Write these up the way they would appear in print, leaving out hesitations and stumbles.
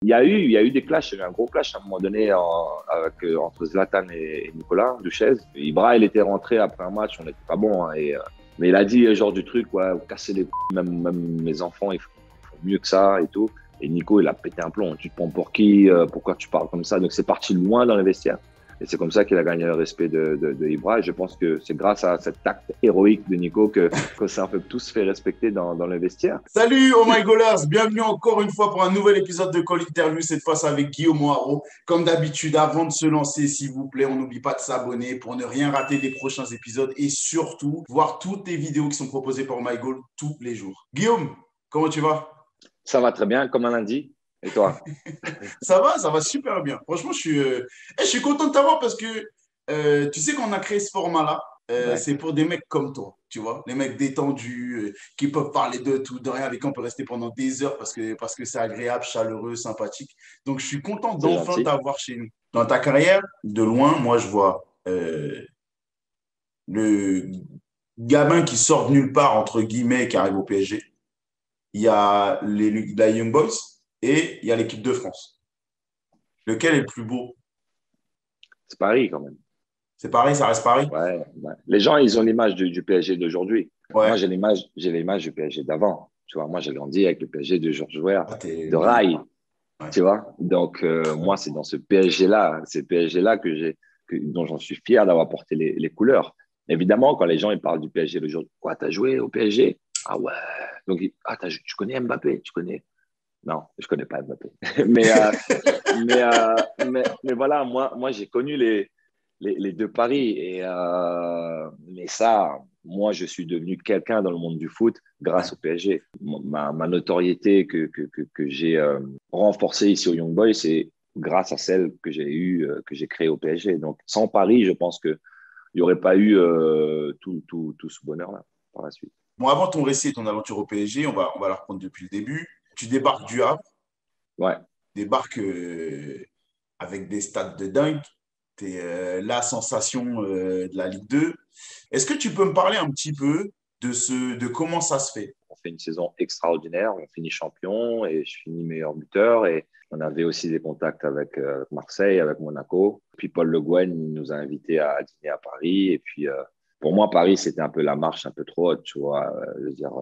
Il y a eu des clashs. Il y a eu un gros clash à un moment donné entre Zlatan et Nicolas Duchesne. Ibra, il était rentré après un match, on n'était pas bon. Hein, mais il a dit genre du truc, ouais, casser les couilles, même mes enfants, ils font mieux que ça et tout. Et Nico, il a pété un plomb. Tu te prends pour qui? Pourquoi tu parles comme ça? Donc c'est parti loin dans les vestiaires. Et c'est comme ça qu'il a gagné le respect de Ibra. Et je pense que c'est grâce à cet acte héroïque de Nico que ça peut tous fait respecter dans le vestiaire. Salut Oh My Goalers, bienvenue encore une fois pour un nouvel épisode de Call Interview, cette fois c'est avec Guillaume Haro. Comme d'habitude, avant de se lancer, s'il vous plaît, on n'oublie pas de s'abonner pour ne rien rater des prochains épisodes et surtout voir toutes les vidéos qui sont proposées par Oh My Goal tous les jours. Guillaume, comment tu vas? Ça va très bien, comme un lundi. Et toi? Ça va super bien. Franchement, je suis content de t'avoir parce que tu sais qu'on a créé ce format-là. Ouais, C'est pour des mecs comme toi, tu vois, les mecs détendus, qui peuvent parler de tout, de rien, avec qui on peut rester pendant des heures parce que c'est agréable, chaleureux, sympathique. Donc, je suis content c'est d'enfin gentil. t'avoir chez nous. Dans ta carrière, de loin, moi, je vois le gamin qui sort de nulle part, entre guillemets, et qui arrive au PSG. Il y a la Young Boys et il y a l'équipe de France. Lequel est le plus beau? C'est Paris quand même. C'est pareil, ça reste Paris? Ouais, ouais. Les gens, ils ont l'image du PSG d'aujourd'hui. Moi, Ouais. j'ai l'image du PSG d'avant. Tu vois, moi, j'ai grandi avec le PSG de Georges Weah, Ah, t'es de né. Rai. Ouais. Tu vois, donc moi, c'est dans ce PSG-là, dont j'en suis fier d'avoir porté les couleurs. Évidemment, quand les gens ils parlent du PSG le jour, quoi, t'as joué au PSG? Ah ouais. Donc, tu connais Mbappé? Tu connais? Non, je connais pas Mbappé. mais, euh, mais voilà, moi j'ai connu les deux paris. Mais ça, moi, je suis devenu quelqu'un dans le monde du foot Ouais. grâce au PSG. Ma notoriété que j'ai renforcée ici au Young Boys, c'est grâce à celle que j'ai eue, que j'ai créée au PSG. Donc, sans Paris, je pense qu'il n'y aurait pas eu tout ce bonheur-là par la suite. Bon, avant ton récit et ton aventure au PSG, on va la reprendre depuis le début. Tu débarques du Havre, Ouais. débarques avec des stats de dingue. Tu es la sensation de la Ligue 2. Est-ce que tu peux me parler un petit peu de comment ça se fait? On fait une saison extraordinaire, on finit champion et je finis meilleur buteur. Et on avait aussi des contacts avec Marseille, avec Monaco. Puis Paul Le Guen nous a invités à dîner à Paris. Et puis pour moi, Paris, c'était un peu la marche un peu trop haute, tu vois. Je veux dire,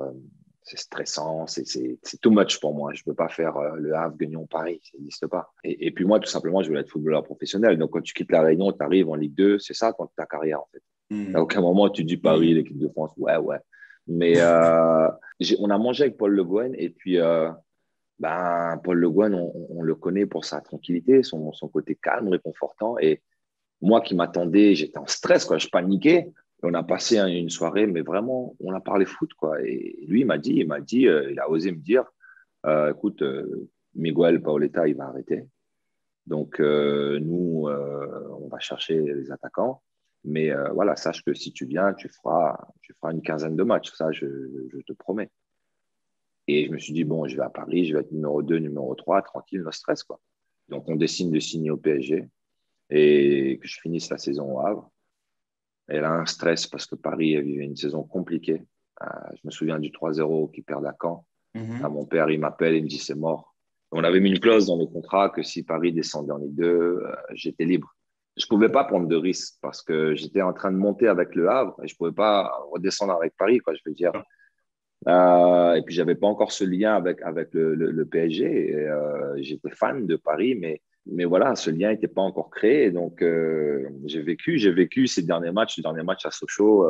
c'est stressant, c'est too much pour moi. Je ne peux pas faire Le Havre, Guignon, Paris, ça n'existe pas. Et puis moi, tout simplement, je voulais être footballeur professionnel. Donc quand tu quittes la Réunion, tu arrives en Ligue 2, c'est ça ta carrière en fait. À Hmm. aucun moment tu dis Paris, l'équipe de France, ouais, ouais. Mais on a mangé avec Paul Le Guen et puis Paul Le Guen, on le connaît pour sa tranquillité, son côté calme, réconfortant. Et moi qui m'attendais, j'étais en stress, quoi, je paniquais. Et on a passé une soirée, mais vraiment, on a parlé foot, quoi. Et lui, il a osé me dire, écoute, Miguel Paoletta, il va arrêter. Donc, nous, on va chercher les attaquants. Mais voilà, sache que si tu viens, tu feras une quinzaine de matchs. Ça, je te promets. Et je me suis dit, bon, je vais à Paris, je vais être numéro 2, numéro 3, tranquille, no stress, quoi. Donc, on décide de signer au PSG et que je finisse la saison au Havre. Et là, un stress parce que Paris vivait une saison compliquée. Je me souviens du 3-0 qui perd à Caen. Là, Mhm. mon père, il m'appelle, il me dit, c'est mort. On avait mis une clause dans le contrat que si Paris descendait en Ligue 2, j'étais libre. Je ne pouvais pas prendre de risques parce que j'étais en train de monter avec le Havre et je ne pouvais pas redescendre avec Paris, quoi, je veux dire. Et puis, j'avais pas encore ce lien avec le PSG. Et, j'étais fan de Paris, mais voilà, ce lien n'était pas encore créé. Donc, j'ai vécu ces derniers matchs à Sochaux,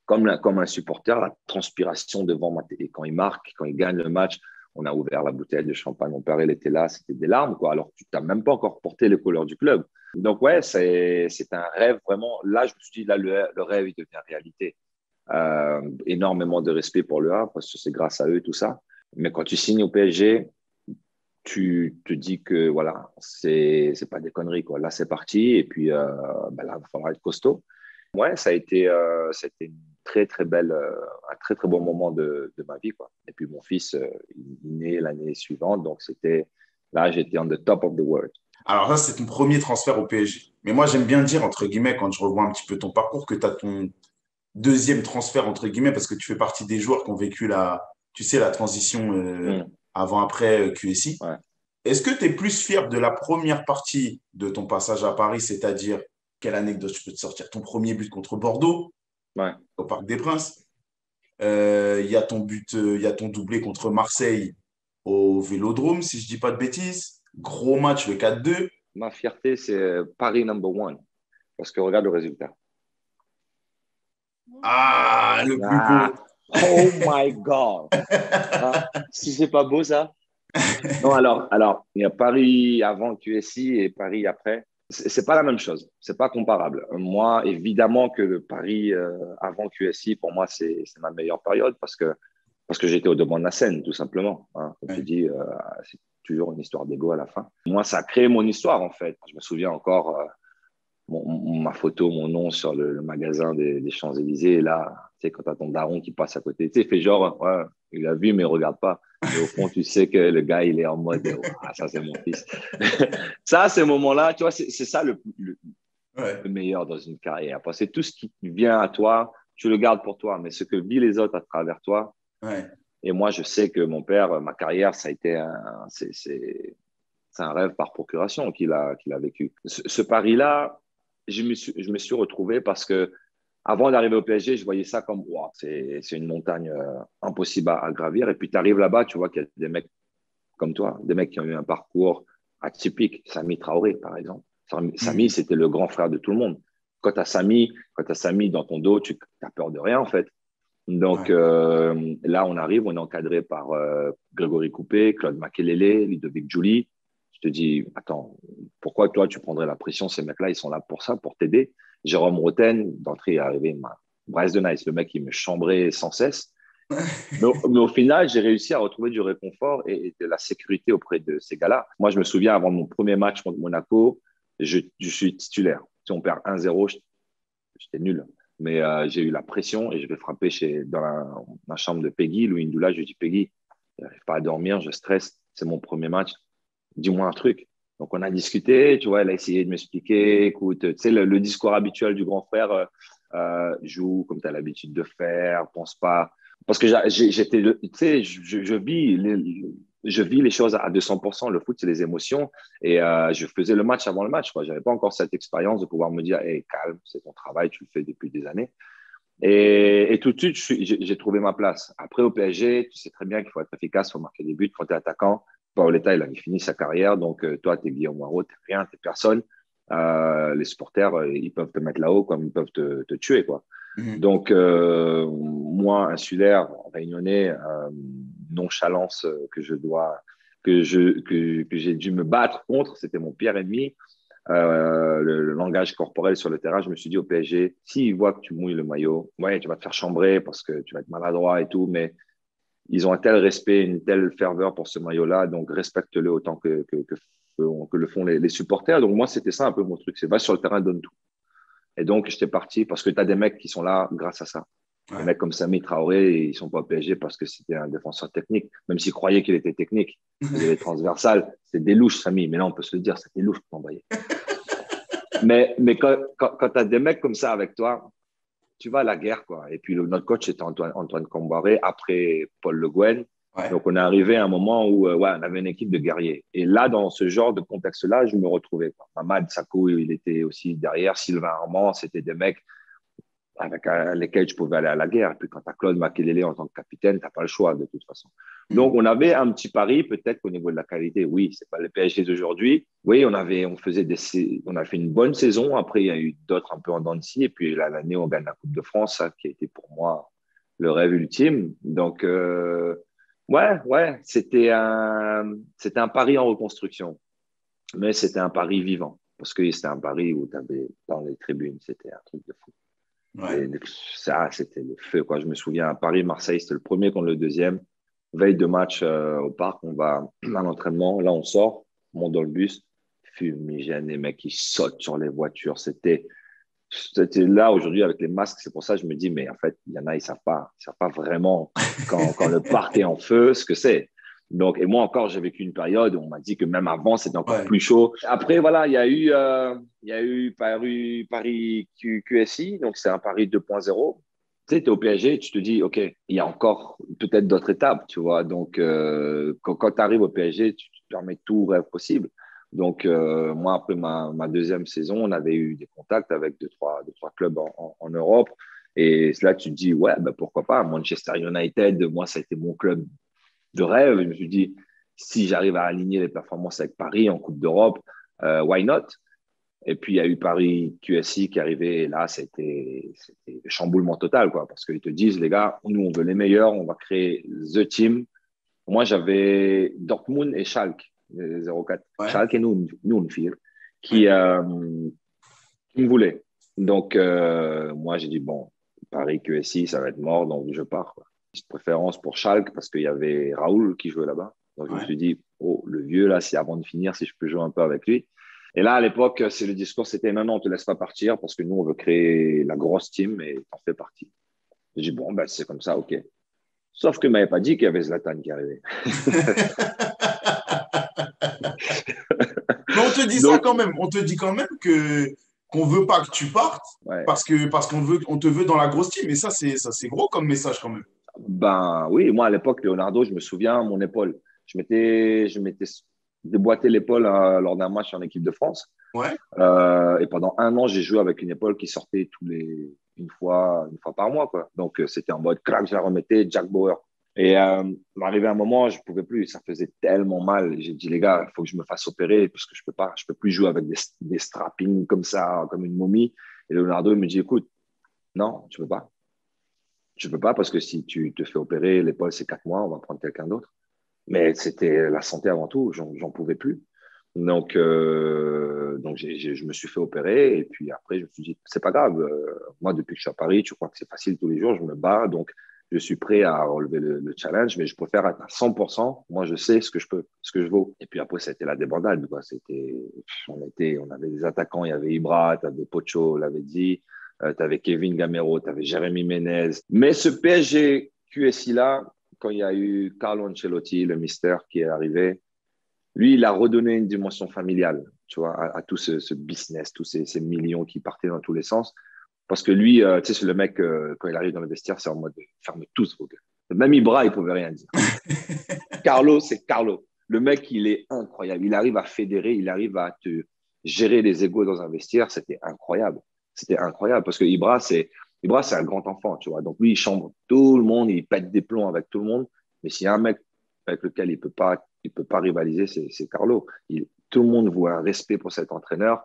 comme un supporter, la transpiration devant moi. Et quand il marque, quand il gagne le match, on a ouvert la bouteille de champagne. Mon père, il était là, c'était des larmes, quoi. Alors, tu n'as même pas encore porté les couleurs du club. Donc, ouais, c'est un rêve vraiment. Là, je me suis dit, là, le rêve, il devient réalité. Énormément de respect pour le Havre parce que c'est grâce à eux tout ça. Mais quand tu signes au PSG, tu te dis que voilà, c'est pas des conneries quoi. Là c'est parti et puis là il va falloir être costaud. Ouais, ça a été une très très belle, un très très bon moment de ma vie quoi. Et puis mon fils, il est né l'année suivante, donc c'était là j'étais on the top of the world. Alors ça, c'est ton premier transfert au PSG. Mais moi, j'aime bien dire, entre guillemets, quand je revois un petit peu ton parcours, que tu as ton deuxième transfert, entre guillemets, parce que tu fais partie des joueurs qui ont vécu tu sais, la transition Mm, avant-après QSI. ouais, Est-ce que tu es plus fier de la première partie de ton passage à Paris, c'est-à-dire quelle anecdote je peux te sortir? Ton premier but contre Bordeaux, Ouais. au Parc des Princes. Il y a ton but, il y a ton doublé contre Marseille au Vélodrome, si je ne dis pas de bêtises. Gros match, le 4-2. Ma fierté, c'est Paris number one. Parce que regarde le résultat. Ah, le plus beau. Ah, oh my God. Ah, si c'est pas beau, ça. Non, alors, il y a Paris avant QSI et Paris après. C'est pas la même chose. C'est pas comparable. Moi, évidemment que le Paris avant QSI, pour moi, c'est ma meilleure période parce que j'étais au devant de la scène, tout simplement. Hein. Comme je Ouais. dis, c'est toujours une histoire d'ego à la fin. Moi, ça a créé mon histoire, en fait. Je me souviens encore ma photo, mon nom sur le magasin des Champs-Élysées. Et là, tu sais, quand tu as ton daron qui passe à côté, tu sais, il fait genre, ouais, il a vu, mais il ne regarde pas. Et au fond, tu sais que le gars, il est en mode, ça, c'est mon fils. Ça, ces moments-là, tu vois, c'est ça Ouais. le meilleur dans une carrière. Parce que tout ce qui vient à toi, tu le gardes pour toi. Mais ce que vivent les autres à travers toi, Ouais. et moi, je sais que mon père, ma carrière, ça a été c'est un rêve par procuration qu'il a vécu. Ce pari-là, je me suis retrouvé parce que avant d'arriver au PSG, je voyais ça comme wow, c'est une montagne impossible à gravir. Et puis tu arrives là-bas, tu vois qu'il y a des mecs comme toi, des mecs qui ont eu un parcours atypique. Sami Traoré, par exemple. Sami, Mhm. c'était le grand frère de tout le monde. Quand tu as Sami dans ton dos, tu n'as peur de rien en fait. Donc Ouais. là, on arrive, on est encadré par Grégory Coupé, Claude Makelele, Ludovic Giuly. Je te dis, attends, pourquoi toi, tu prendrais la pression? Ces mecs-là, ils sont là pour ça, pour t'aider. Jérôme Roten, d'entrée est arrivé, Brest de Nice, le mec, il me chambrait sans cesse. Mais au final, j'ai réussi à retrouver du réconfort et de la sécurité auprès de ces gars-là. Moi, je me souviens, avant mon premier match contre Monaco, je suis titulaire. Si on perd 1-0, j'étais nul. Mais j'ai eu la pression et je vais frapper dans la chambre de Peggy, Louis Ndoula. Je lui dis, Peggy, je n'arrive pas à dormir, je stresse, c'est mon premier match. Dis-moi un truc. Donc, on a discuté, tu vois, elle a essayé de m'expliquer, écoute, tu sais, le discours habituel du grand frère, joue comme tu as l'habitude de faire, pense pas. Parce que j'étais, tu sais, je vis les choses à 200%. Le foot, c'est les émotions. Et je faisais le match avant le match. Je n'avais pas encore cette expérience de pouvoir me dire, hey, calme, c'est ton travail, tu le fais depuis des années. Et tout de suite, j'ai trouvé ma place. Après, au PSG, tu sais très bien qu'il faut être efficace, il faut marquer des buts. Quand tu es attaquant, Paoletta, il avait fini sa carrière. Donc, toi, tu es Guillaume Moirot, tu n'es rien, tu n'es personne. Les supporters, ils peuvent te mettre là-haut comme ils peuvent te tuer, quoi. Mhm. Donc, moi, insulaire, réunionnais, nonchalance que j'ai dû me battre contre, c'était mon pire ennemi. Le langage corporel sur le terrain, je me suis dit au PSG, s'ils voient que tu mouilles le maillot, ouais, tu vas te faire chambrer parce que tu vas être maladroit et tout, mais ils ont un tel respect, une telle ferveur pour ce maillot-là, donc respecte-le autant que le font les supporters. Donc moi, c'était ça un peu mon truc, c'est va sur le terrain, donne tout. Et donc, j'étais parti parce que tu as des mecs qui sont là grâce à ça. Des Ouais. mecs comme Sami Traoré, ils ne sont pas au PSG parce que c'était un défenseur technique, même s'ils croyaient qu'il était technique. Il faisait les transversales. C'était des louches, Sami. Mais là, on peut se le dire, c'était des louches pour envoyer. Mais quand tu as des mecs comme ça avec toi, tu vas à la guerre, quoi. Et puis, notre coach, c'était Antoine Combaré, après Paul Le Guen. Ouais. Donc, on est arrivé à un moment où ouais, on avait une équipe de guerriers. Et là, dans ce genre de contexte-là, je me retrouvais, quoi. Mamad Sakho, il était aussi derrière. Sylvain Armand, c'était des mecs avec lesquels je pouvais aller à la guerre. Et puis quand tu as Claude Makelele en tant que capitaine, tu n'as pas le choix de toute façon. Donc Mhm. on avait un petit pari, peut-être qu'au niveau de la qualité, oui, c'est pas le PSG d'aujourd'hui. Oui, on a fait une bonne saison. Après, il y a eu d'autres un peu en dents de scie. Et puis l'année où on gagne la Coupe de France, ça, qui a été pour moi le rêve ultime. Donc ouais, c'était un pari en reconstruction, mais c'était un pari vivant parce que c'était un pari où tu avais dans les tribunes, c'était un truc de fou. Ouais. Les- Ça, c'était le feu, quoi. Je me souviens à Paris-Marseille, c'était le premier contre le deuxième. Veille de match au parc, on va à l'entraînement. Là, on sort, on monte dans le bus, fumigène, les mecs qui sautent sur les voitures. C'était là aujourd'hui avec les masques. C'est pour ça que je me dis, mais en fait, il y en a, ils savent pas vraiment quand le parc est en feu, ce que c'est. Donc, et moi encore, j'ai vécu une période où on m'a dit que même avant, c'était encore Ouais. plus chaud. Après, voilà, il y a eu Paris QSI, donc c'est un Paris 2.0. Tu sais, tu es au PSG, tu te dis, OK, il y a encore peut-être d'autres étapes, tu vois. Donc, quand tu arrives au PSG, permet tout rêve possible. Donc, moi, après ma deuxième saison, on avait eu des contacts avec deux, trois clubs en Europe. Et là, tu te dis, ouais, ben, pourquoi pas? Manchester United, moi, ça a été mon club de rêve. Je me suis dit, si j'arrive à aligner les performances avec Paris en Coupe d'Europe, why not? Et puis, il y a eu Paris QSI qui est arrivé. Et là, c'était le chamboulement total, quoi. Parce qu'ils te disent, les gars, nous, on veut les meilleurs. On va créer The Team. Moi, j'avais Dortmund et Schalke, les 04. Ouais. Schalke et Nunfir, qui me voulaient. Donc, moi, j'ai dit, bon, Paris QSI, ça va être mort, donc je pars, quoi. Petite préférence pour Schalke parce qu'il y avait Raoul qui jouait là-bas. Donc, je me suis dit, oh, le vieux, là, c'est avant de finir, si je peux jouer un peu avec lui. Et là, à l'époque, c'est le discours, c'était non, on ne te laisse pas partir parce que nous, on veut créer la grosse team et t'en fais partie. J'ai dit, bon, ben, c'est comme ça, OK. Sauf que ne m'avait pas dit qu'il y avait Zlatan qui arrivait. Mais on te dit ça quand même. On te dit quand même qu'on veut pas que tu partes parce qu'on te veut dans la grosse team. Et ça, c'est gros comme message quand même. Ben oui, moi à l'époque, Leonardo, je me souviens, mon épaule. Je m'étais déboîté l'épaule lors d'un match en équipe de France. Ouais. Et pendant 1 an, j'ai joué avec une épaule qui sortait une fois par mois, quoi. Donc c'était en mode crack, je la remettais, Jack Bauer. Et arrivé un moment, je pouvais plus, ça faisait tellement mal. J'ai dit les gars, il faut que je me fasse opérer parce que je peux plus jouer avec des strappings comme ça, comme une momie. Et Leonardo il me dit écoute, non, tu peux pas. Tu peux pas parce que si tu te fais opérer, l'épaule c'est 4 mois, on va prendre quelqu'un d'autre. Mais c'était la santé avant tout, j'en pouvais plus. Donc je me suis fait opérer et puis après je me suis dit c'est pas grave. Moi depuis que je suis à Paris, tu crois que c'est facile tous les jours, je me bats donc je suis prêt à relever le challenge, mais je préfère être à 100%. Moi je sais ce que je peux, ce que je vaux. Et puis après c'était la débandade quoi. On avait des attaquants, il y avait Ibra, tu avais Pocho, l'avait dit, tu avais Kevin Gamero, tu avais Jérémy Ménez. Mais ce PSG QSI là, quand il y a eu Carlo Ancelotti, le mystère qui est arrivé. Lui, il a redonné une dimension familiale, tu vois, à tout ce business, tous ces millions qui partaient dans tous les sens. Parce que lui, tu sais, c'est le mec, quand il arrive dans le vestiaire, c'est en mode ferme tous vos gueules. Même Ibra, il ne pouvait rien dire. Carlo, c'est Carlo. Le mec, il est incroyable. Il arrive à fédérer, il arrive à te gérer les égos dans un vestiaire. C'était incroyable. C'était incroyable parce que Ibra, c'est un grand enfant, tu vois. Donc lui, il chambre tout le monde, il pète des plombs avec tout le monde. Mais s'il y a un mec avec lequel il peut pas rivaliser, c'est Carlo. Tout le monde voit un respect pour cet entraîneur.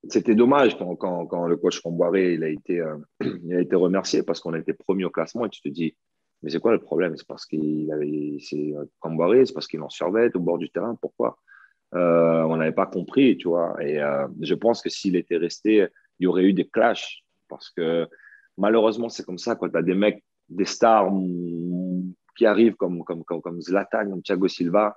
C'était dommage quand le coach Comboiré il a été remercié parce qu'on a été premier au classement et tu te dis, mais c'est quoi le problème? C'est parce c'est Comboiré, c'est parce qu'il en survêt au bord du terrain. Pourquoi? On n'avait pas compris, tu vois. Et je pense que s'il était resté, il y aurait eu des clashs parce que malheureusement, c'est comme ça quand tu as des mecs, des stars qui arrivent comme Zlatan, comme Thiago Silva,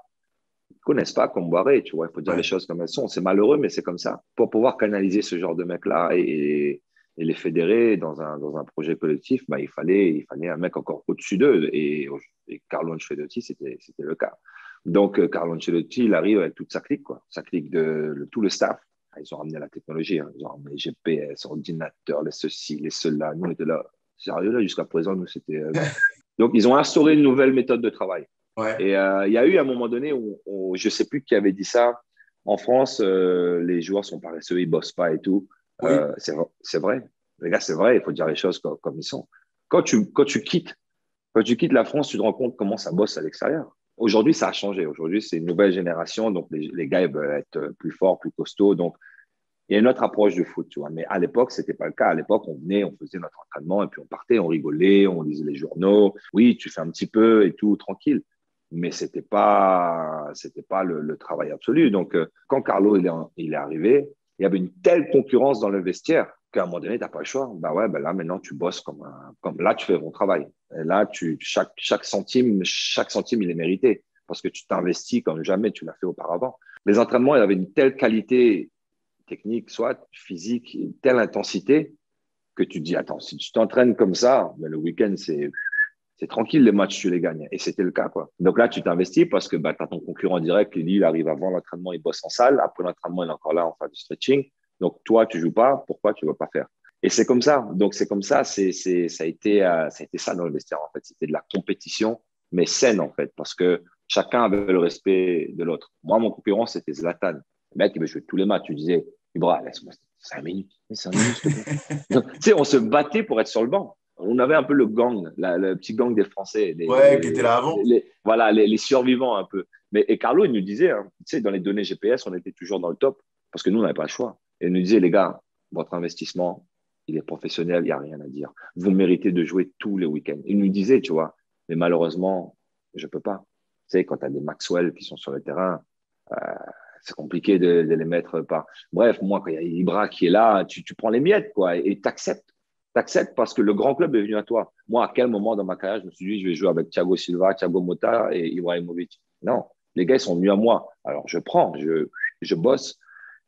ils ne connaissent pas Comboiré, tu vois. Il faut dire les choses comme elles sont. C'est malheureux, mais c'est comme ça. Pour pouvoir canaliser ce genre de mecs-là et les fédérer dans un projet collectif, bah, il fallait un mec encore au-dessus d'eux. Et Carlo Ancelotti, c'était le cas. Donc, Carlo Ancelotti, il arrive avec toute sa clique, quoi. Sa clique tout le staff. Ils ont ramené la technologie, hein. Ils ont ramené les GPS, ordinateurs, les ceci, les cela. Nous, on était là. Sérieux, là, jusqu'à présent, nous, c'était. Donc, ils ont instauré une nouvelle méthode de travail. Ouais. Et il y a eu un moment donné où je ne sais plus qui avait dit ça. En France, les joueurs sont paresseux, ils ne bossent pas et tout. Oui. C'est vrai. Les gars, c'est vrai, il faut dire les choses comme ils sont. Quand tu quittes la France, tu te rends compte comment ça bosse à l'extérieur. Aujourd'hui, ça a changé. Aujourd'hui, c'est une nouvelle génération. Donc, les gars, ils veulent être plus forts, plus costauds. Donc, il y a une autre approche du foot, tu vois. Mais à l'époque, ce n'était pas le cas. À l'époque, on venait, on faisait notre entraînement et puis on partait, on rigolait, on lisait les journaux. Oui, tu fais un petit peu et tout, tranquille. Mais ce n'était pas le travail absolu. Donc, quand Carlo il est arrivé, il y avait une telle concurrence dans le vestiaire qu'à un moment donné, tu n'as pas le choix. Bah ouais, bah là, maintenant, tu bosses comme là, tu fais ton travail. Et là, chaque centime, il est mérité parce que tu t'investis comme jamais tu l'as fait auparavant. Les entraînements, il y avait une telle qualité technique, soit physique, une telle intensité que tu te dis, attends, si tu t'entraînes comme ça, ben le week-end, c'est tranquille, les matchs, tu les gagnes. Et c'était le cas, quoi. Donc là, tu t'investis parce que bah, tu as ton concurrent direct, lui, il arrive avant l'entraînement, il bosse en salle. Après l'entraînement, il est encore là, on fait du stretching. Donc toi, tu joues pas, pourquoi tu ne vas pas faire? Et c'est comme ça. Donc c'est comme ça, ça a été ça dans le vestiaire, en fait. C'était de la compétition, mais saine, en fait, parce que chacun avait le respect de l'autre. Moi, mon concurrent, c'était Zlatan. Le mec, il veut jouer tous les matchs. Tu disais, Ibra, laisse-moi 5 minutes. 5 minutes, s'il te plaît. Donc, tu sais, on se battait pour être sur le banc. On avait un peu le gang, le petit gang des Français, Ouais, qui était là avant. voilà, les survivants un peu. Et Carlo, il nous disait, hein, tu sais, dans les données GPS, on était toujours dans le top parce que nous, on n'avait pas le choix. Et il nous disait, les gars, votre investissement, il est professionnel, il n'y a rien à dire. Vous méritez de jouer tous les week-ends. Il nous disait, tu vois, mais malheureusement, je ne peux pas. Tu sais, quand tu as des Maxwell qui sont sur le terrain, euh, c'est compliqué de les mettre par. Bref, moi, quand il y a Ibra qui est là, tu prends les miettes, quoi, et tu acceptes. Tu acceptes parce que le grand club est venu à toi. Moi, à quel moment dans ma carrière, je me suis dit, je vais jouer avec Thiago Silva, Thiago Motta et Ibrahimovic. Non, les gars, ils sont venus à moi. Alors, je prends, je bosse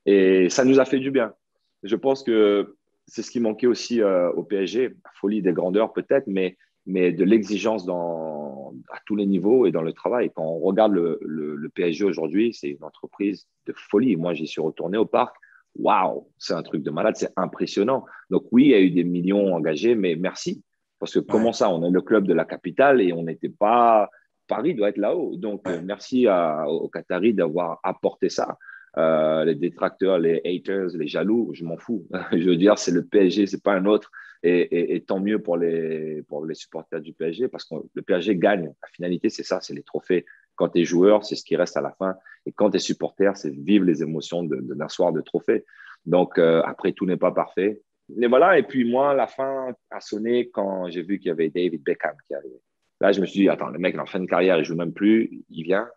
et ça nous a fait du bien. Je pense que c'est ce qui manquait aussi au PSG, la folie des grandeurs peut-être, mais de l'exigence à tous les niveaux et dans le travail. Quand on regarde le PSG aujourd'hui, c'est une entreprise de folie. Moi, j'y suis retourné au parc. Waouh, c'est un truc de malade, c'est impressionnant. Donc oui, il y a eu des millions engagés, mais merci. Parce que comment Ouais, ça, on est le club de la capitale et on n'était pas. Paris doit être là-haut. Donc ouais. merci aux Qataris d'avoir apporté ça. Les détracteurs, les haters, les jaloux, je m'en fous. Je veux dire, c'est le PSG, c'est pas un autre. Et tant mieux pour les supporters du PSG parce que le PSG gagne. La finalité, c'est ça, c'est les trophées. Quand tu es joueur, c'est ce qui reste à la fin. Et quand tu es supporter, c'est vivre les émotions d'un soir de trophée. Donc, après, tout n'est pas parfait. Mais voilà, et puis moi, la fin a sonné quand j'ai vu qu'il y avait David Beckham qui arrivait. Là, je me suis dit, attends, le mec, en fin de carrière, il joue même plus, il vient,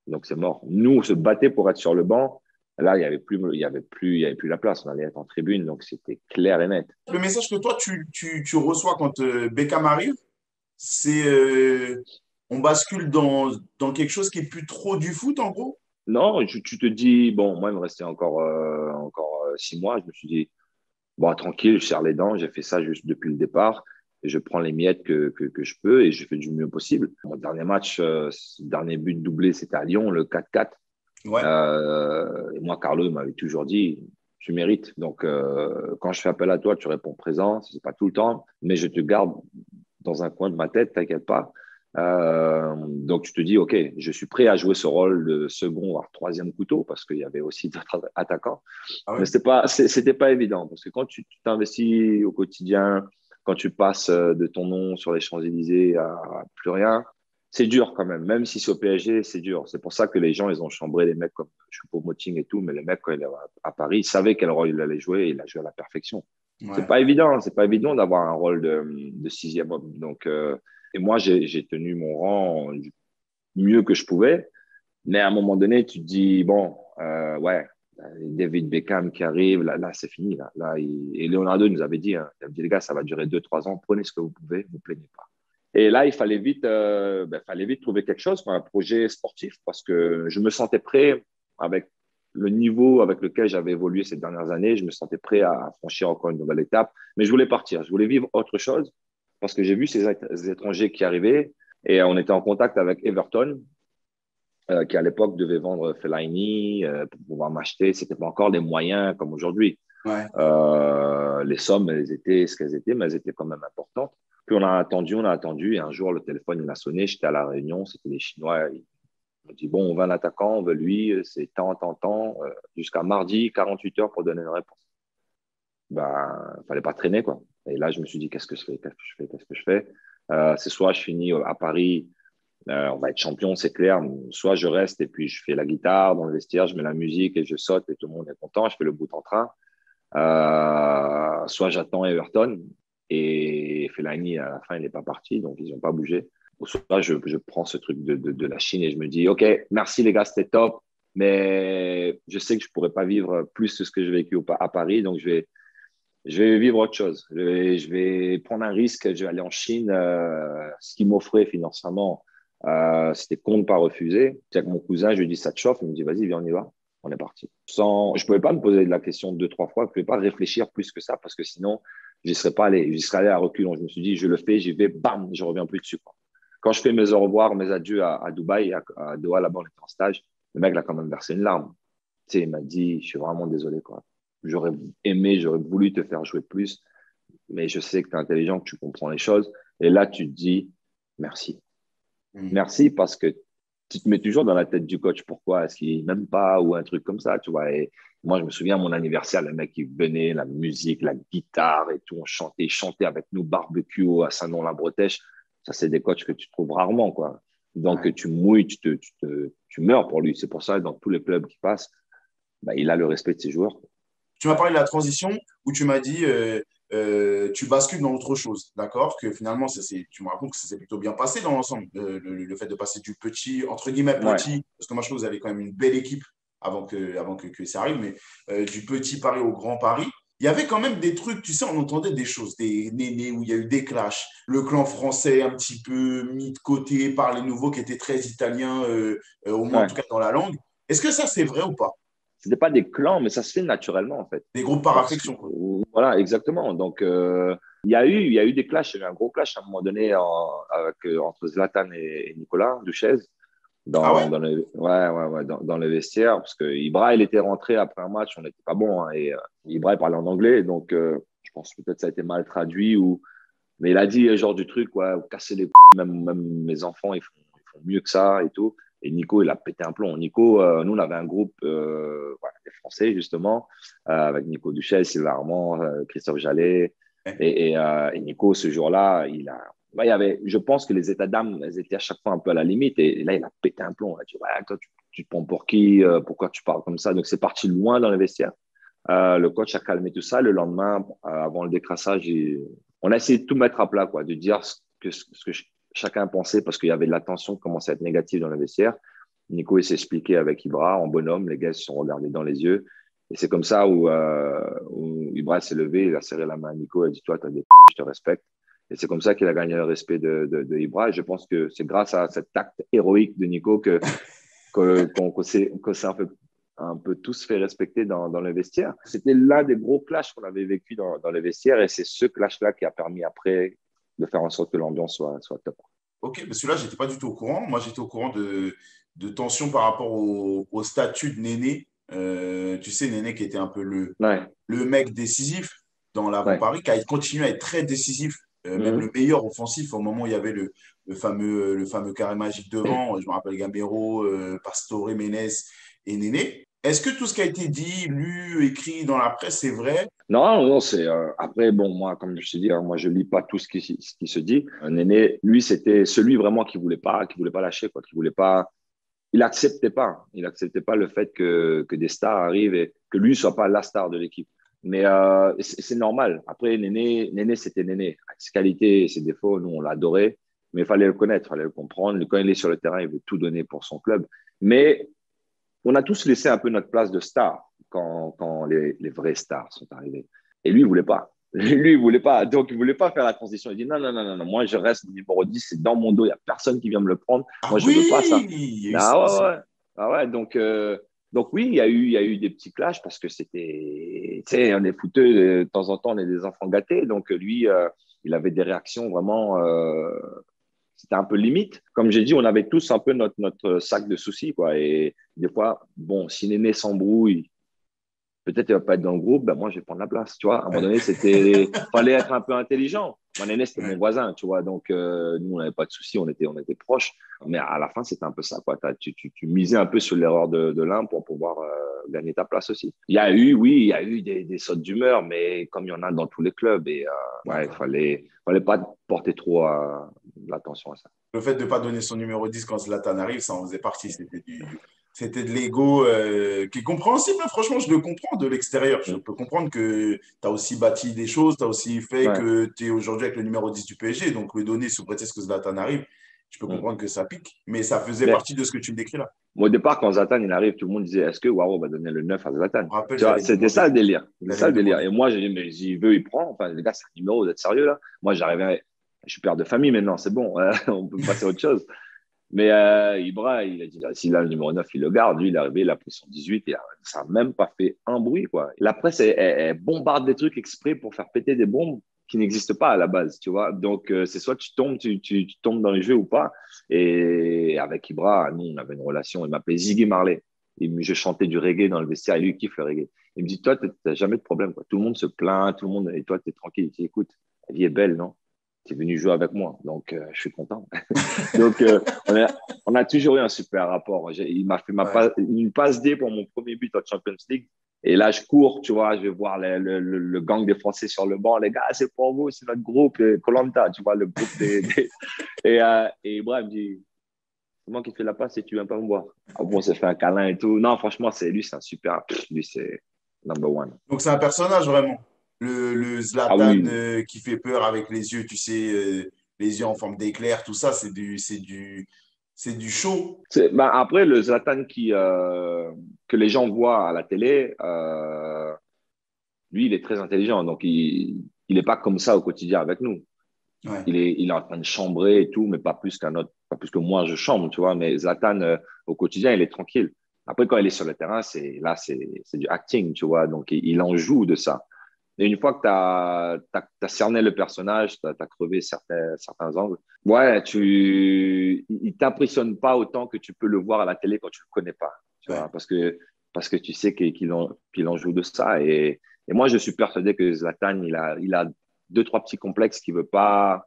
donc c'est mort. Nous, on se battait pour être sur le banc. Là, il y avait plus la place. On allait être en tribune, donc c'était clair et net. Le message que toi, tu reçois quand Beckham arrive, c'est on bascule dans quelque chose qui est plus trop du foot, en gros. Non, tu te dis, bon, moi, il me restait encore 6 mois. Je me suis dit, bon, tranquille, je serre les dents. J'ai fait ça juste depuis le départ. Et je prends les miettes que je peux et je fais du mieux possible. Mon dernier match, dernier but doublé, c'était à Lyon, le 4-4. Ouais. Et moi, Carlo m'avait toujours dit, tu mérites. Donc, quand je fais appel à toi, tu réponds présent. C'est pas tout le temps, mais je te garde dans un coin de ma tête, t'inquiète pas. Donc, tu te dis, OK, je suis prêt à jouer ce rôle de second, voire troisième couteau, parce qu'il y avait aussi d'autres attaquants. Ah Mais ouais. c'était pas évident, parce que quand tu t'investis au quotidien, quand tu passes de ton nom sur les Champs-Élysées à plus rien, c'est dur quand même. Même si c'est au PSG, c'est dur. C'est pour ça que les gens, ils ont chambré les mecs comme Choupo-Moting et tout, mais les mecs, quand il est à Paris, ils savaient quel rôle il allait jouer et il a joué à la perfection. C'est Ouais. pas évident, hein. C'est pas évident d'avoir un rôle de sixième homme. Donc, et moi, j'ai tenu mon rang du mieux que je pouvais. Mais à un moment donné, tu te dis, bon, ouais, David Beckham qui arrive, là c'est fini. Et Leonardo nous avait dit, hein, il avait dit, les gars, ça va durer 2, 3 ans, prenez ce que vous pouvez, ne vous plaignez pas. Et là, il fallait vite trouver quelque chose, un projet sportif, parce que je me sentais prêt avec le niveau avec lequel j'avais évolué ces dernières années. Je me sentais prêt à franchir encore une nouvelle étape. Mais je voulais partir, je voulais vivre autre chose, parce que j'ai vu ces étrangers qui arrivaient et on était en contact avec Everton, qui à l'époque devait vendre Fellaini pour pouvoir m'acheter. C'était pas encore des moyens comme aujourd'hui. Ouais. Les sommes, elles étaient ce qu'elles étaient, mais elles étaient quand même importantes. Puis on a attendu, et un jour, le téléphone, il a sonné, j'étais à la réunion, c'était les Chinois, ils m'ont dit, bon, on veut un attaquant, on veut lui, c'est tant, jusqu'à mardi, 48 heures pour donner une réponse. Ben, fallait pas traîner, quoi. Et là, je me suis dit, qu'est-ce que je fais, qu'est-ce que je fais. C'est soit je finis à Paris, on va être champion, c'est clair. Soit je reste et puis je fais la guitare dans le vestiaire, je mets la musique et je saute et tout le monde est content, je fais le bout en train. Soit j'attends Everton et Fellaini, à la fin, il n'est pas parti, donc ils n'ont pas bougé. Ou soit je prends ce truc de la Chine et je me dis, OK, merci les gars, c'était top, mais je sais que je ne pourrais pas vivre plus que ce que j'ai vécu à Paris, donc je vais vivre autre chose. Je vais prendre un risque, je vais aller en Chine. Ce qu'il m'offrait financièrement, c'était con de ne pas refuser. C'est avec mon cousin, je lui dis, ça te chauffe? Il me dit, vas-y, viens, on y va. On est parti. Je ne pouvais pas me poser la question 2, 3 fois. Je ne pouvais pas réfléchir plus que ça parce que sinon, je n'y serais pas allé. J'y serais allé à reculons. Je me suis dit, je le fais, j'y vais, bam, je ne reviens plus dessus, quoi. Quand je fais mes au revoir, mes adieux à Dubaï, à Doha, là-bas, on était en stage, le mec, il a quand même versé une larme. Tu sais, il m'a dit, je suis vraiment désolé, quoi. J'aurais aimé, j'aurais voulu te faire jouer plus, mais je sais que tu es intelligent, que tu comprends les choses. Et là, tu te dis merci. Mm. Merci parce que tu te mets toujours dans la tête du coach. Pourquoi est-ce qu'il n'aime pas ou un truc comme ça, tu vois. Et moi, je me souviens, à mon anniversaire, le mec, il venait, la musique, la guitare et tout, on chantait, il chantait avec nous, barbecue à Saint-Nom-la-Bretèche. Ça, c'est des coachs que tu trouves rarement, quoi. Donc, Ouais. tu mouilles, tu meurs pour lui. C'est pour ça, dans tous les clubs qui passent, bah, il a le respect de ses joueurs. Tu m'as parlé de la transition où tu m'as dit tu bascules dans autre chose, d'accord? Que finalement, tu me racontes que ça s'est plutôt bien passé dans l'ensemble. Le fait de passer du petit, entre guillemets Ouais, petit, parce que moi je trouve que vous avez quand même une belle équipe que ça arrive, mais du petit Paris au grand Paris. Il y avait quand même des trucs, tu sais, on entendait des choses, des nénés où il y a eu des clashs, le clan français un petit peu mis de côté par les nouveaux qui étaient très italiens, au moins en tout ouais. cas dans la langue. Est-ce que ça c'est vrai ou pas? C'était pas des clans, mais ça se fait naturellement, en fait. Des groupes par Parce que, affection, quoi. voilà, exactement. Donc, il y a eu des clashs. Il y a eu un gros clash à un moment donné entre Zlatan et Nicolas Duchesne Ah ouais? dans le vestiaire. Parce que Ibra, il était rentré après un match, on n'était pas bon. Hein, et Ibra, il parlait en anglais. Donc, je pense peut-être que ça a été mal traduit. Mais il a dit genre du truc, ouais, casser les même mes enfants, ils font mieux que ça et tout. Et Nico, il a pété un plomb. Nico, nous, on avait un groupe voilà, des Français, justement, avec Nico Duchesne, Sylvain Armand, Christophe Jallet. Et Nico, ce jour-là, il y avait, je pense que les états d'âme, elles étaient à chaque fois un peu à la limite. Et là, il a pété un plomb. Il a dit, ouais, toi, tu te prends pour qui? Pourquoi tu parles comme ça? Donc, c'est parti loin dans le vestiaire. Le coach a calmé tout ça. Le lendemain, avant le décrassage, on a essayé de tout mettre à plat, quoi, de dire ce que chacun pensait parce qu'il y avait de la tension qui commençait à être négative dans le vestiaire. Nico, il s'est expliqué avec Ibra en bonhomme. Les gars se sont regardés dans les yeux. Et c'est comme ça où Ibra s'est levé, il a serré la main à Nico et a dit, toi, tu as des je te respecte. Et c'est comme ça qu'il a gagné le respect de Ibra. Et je pense que c'est grâce à cet acte héroïque de Nico qu'on s'est un peu tous fait respecter dans le vestiaire. C'était l'un des gros clashs qu'on avait vécu dans le vestiaire et c'est ce clash-là qui a permis après de faire en sorte que l'ambiance soit top. Ok, parce que là, j'étais pas du tout au courant. Moi, j'étais au courant de tensions par rapport au statut de Néné. Tu sais, Néné qui était un peu Ouais, le mec décisif dans ouais. l'avant-Paris, qui a continué à être très décisif, même le Mhm. meilleur offensif au moment où il y avait le fameux carré magique devant. Je me rappelle Gamero, Pastore, Ménès et Néné. Est-ce que tout ce qui a été dit, lu, écrit dans la presse, c'est vrai? Non, non, c'est après bon moi comme je te dis, hein, moi je lis pas tout ce qui se dit. Un aîné, lui c'était celui vraiment qui voulait pas lâcher quoi, qui voulait pas, il acceptait pas le fait que des stars arrivent et que lui soit pas la star de l'équipe. Mais c'est normal. Après Néné c'était Néné, ses qualités et ses défauts, nous on l'adorait, mais il fallait le connaître, il fallait le comprendre. Quand il est sur le terrain, il veut tout donner pour son club. Mais on a tous laissé un peu notre place de star quand les vrais stars sont arrivés. Et lui, il voulait pas. Lui, il voulait pas. Donc, il voulait pas faire la transition. Il dit non, non, non, non, non. Moi, je reste numéro 10, c'est dans mon dos, il n'y a personne qui vient me le prendre. Ah Moi, je oui, veux pas ça. il y a eu ça Ah aussi. ouais, ouais. Ah ouais, donc oui, il y a eu des petits clashs parce que c'était, tu sais, on est fouteux, de temps en temps, on est des enfants gâtés. Donc lui, il avait des réactions vraiment c'était un peu limite. Comme j'ai dit, on avait tous un peu notre sac de soucis, quoi. Et des fois, bon, si Néné s'embrouille, peut-être il va pas être dans le groupe, ben moi, je vais prendre la place, tu vois. À un moment Ouais, donné, fallait être un peu intelligent. Mon aîné, c'était mon ouais. voisin, tu vois. Donc, nous, on n'avait pas de soucis, on était proches. Mais à la fin, c'était un peu ça, quoi. Tu misais un peu sur l'erreur de l'un pour pouvoir gagner ta place aussi. Oui, il y a eu des sautes d'humeur, mais comme il y en a dans tous les clubs, et ouais, D'accord. fallait pas porter trop l'attention à ça. Le fait de ne pas donner son numéro 10 quand Zlatan arrive, ça en faisait partie. C'était de l'ego qui est compréhensible. Hein. Franchement, je le comprends de l'extérieur. Je Mm. peux comprendre que tu as aussi bâti des choses, tu as aussi fait Ouais. que tu es aujourd'hui avec le numéro 10 du PSG. Donc, le donner sous prétexte que Zlatan arrive, je peux Mm. comprendre que ça pique. Mais ça faisait Mais partie de ce que tu me décris là. au départ, quand Zlatan il arrive, tout le monde disait est-ce que Waro va donner le 9 à Je Zlatan? me rappelle, Tu vois, j'allais me c'était ça demander. le délire. C'était J'allais ça me le délire. demander. Et moi, j'ai dit mais s'il veut, il prend. Enfin, les gars, c'est un numéro, vous êtes sérieux là? Moi, j'arrivais, je suis père de famille maintenant, c'est bon, on peut passer à autre chose. Mais Ibra, il a dit s'il a le numéro 9 il le garde. Lui, il est arrivé, il a pris son 18 et ça n'a même pas fait un bruit, quoi. La presse, elle bombarde des trucs exprès pour faire péter des bombes qui n'existent pas à la base, tu vois. Donc, c'est soit tu tombes dans les jeux ou pas. Et avec Ibra, nous, on avait une relation. Il m'appelait Ziggy Marley. Je chantais du reggae dans le vestiaire et lui, il kiffe le reggae. Il me dit, toi, tu n'as jamais de problème, quoi. Tout le monde se plaint, tout le monde, et toi, tu es tranquille. Il dit, écoute, la vie est belle, non? tu es venu jouer avec moi. Donc, je suis content. Donc, on a toujours eu un super rapport. Il m'a fait une passe D pour mon premier but en Champions League. Et là, je cours, tu vois, je vais voir le gang des Français sur le banc. Les gars, c'est pour vous, c'est notre groupe, Koh Lanta, tu vois, le groupe Et Ibrahim me dit, c'est moi qui fais la passe et tu viens pas me voir. Ah bon, on s'est fait un câlin et tout. Non, franchement, lui, c'est un super. Lui, c'est number one. Donc, c'est un personnage vraiment. Le Ah Zlatan oui, qui fait peur avec les yeux, tu sais, les yeux en forme d'éclair, tout ça, c'est du show. après, le Zlatan que les gens voient à la télé, lui, il est très intelligent. Donc, il n'est pas comme ça au quotidien avec nous. Ouais. Il est en train de chambrer et tout, mais pas plus qu'un autre, pas plus que moi, je chambre, tu vois. Mais Zlatan, au quotidien, il est tranquille. Après, quand il est sur le terrain, c'est du acting, tu vois. Donc, il en joue de ça. Et une fois que tu as cerné le personnage, tu as crevé certains angles, ouais, il t'impressionne pas autant que tu peux le voir à la télé quand tu le connais pas, tu Ouais. vois, parce que tu sais qu'il en joue de ça. Et moi, je suis persuadé que Zlatan, il a deux, trois petits complexes qu'il veut pas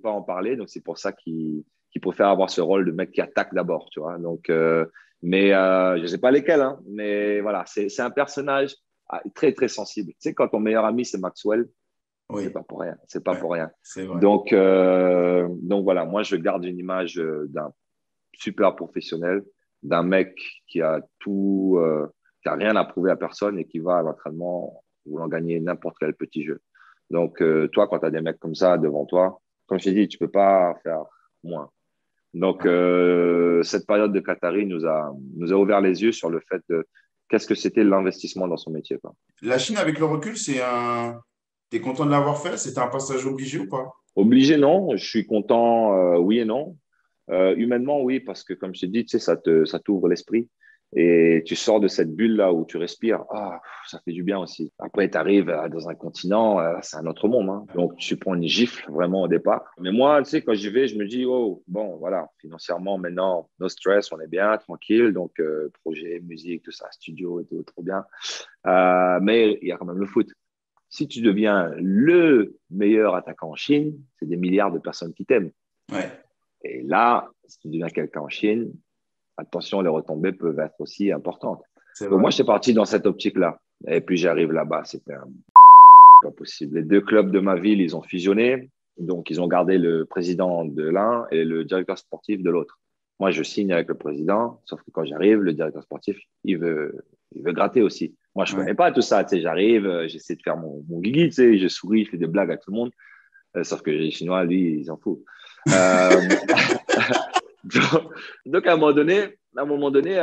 en parler. Donc, c'est pour ça qu'il préfère avoir ce rôle de mec qui attaque d'abord, tu vois. Donc, je ne sais pas lesquels, hein, mais voilà, c'est un personnage très, très sensible. Tu sais, quand ton meilleur ami, c'est Maxwell, c'est Oui, pas pour rien. C'est pas ouais, pour rien. c'est vrai. Donc voilà, moi, je garde une image d'un super professionnel, d'un mec qui a qui a rien à prouver à personne et qui va à l'entraînement voulant gagner n'importe quel petit jeu. Donc, toi, quand tu as des mecs comme ça devant toi, comme je t'ai dit, tu peux pas faire moins. Donc, Ouais. cette période de Qatari nous a ouvert les yeux sur le fait de qu'est-ce que c'était l'investissement dans son métier, quoi. La Chine, avec le recul, c'est un. T'es content de l'avoir fait? C'était un passage obligé ou pas? Obligé, non. Je suis content, oui et non. Humainement, oui, parce que comme je t'ai dit, tu sais, ça t'ouvre l'esprit et tu sors de cette bulle-là où tu respires. Ah, ça fait du bien aussi. Après, tu arrives dans un continent, c'est un autre monde, hein. Donc, tu prends une gifle vraiment au départ. Mais moi, tu sais, quand j'y vais, je me dis, oh, bon, voilà, financièrement, maintenant, no stress, on est bien, tranquille. Donc, projet, musique, tout ça, studio et tout, trop bien. Mais il y a quand même le foot. Si tu deviens le meilleur attaquant en Chine, c'est des milliards de personnes qui t'aiment. Ouais, Et là, si tu deviens quelqu'un en Chine, attention, les retombées peuvent être aussi importantes. c'est Donc vrai. moi, j'étais parti dans cette optique-là. Et puis j'arrive là-bas, c'était pas possible. Les deux clubs de ma ville, ils ont fusionné. Donc ils ont gardé le président de l'un et le directeur sportif de l'autre. Moi, je signe avec le président, sauf que quand j'arrive, le directeur sportif, il veut gratter aussi. Moi, je Ouais. connais pas tout ça. Tu sais, j'arrive, j'essaie de faire mon guigui, tu sais, je souris, je fais des blagues à tout le monde. Sauf que les Chinois, lui, ils s'en foutent. Euh, donc, à un moment donné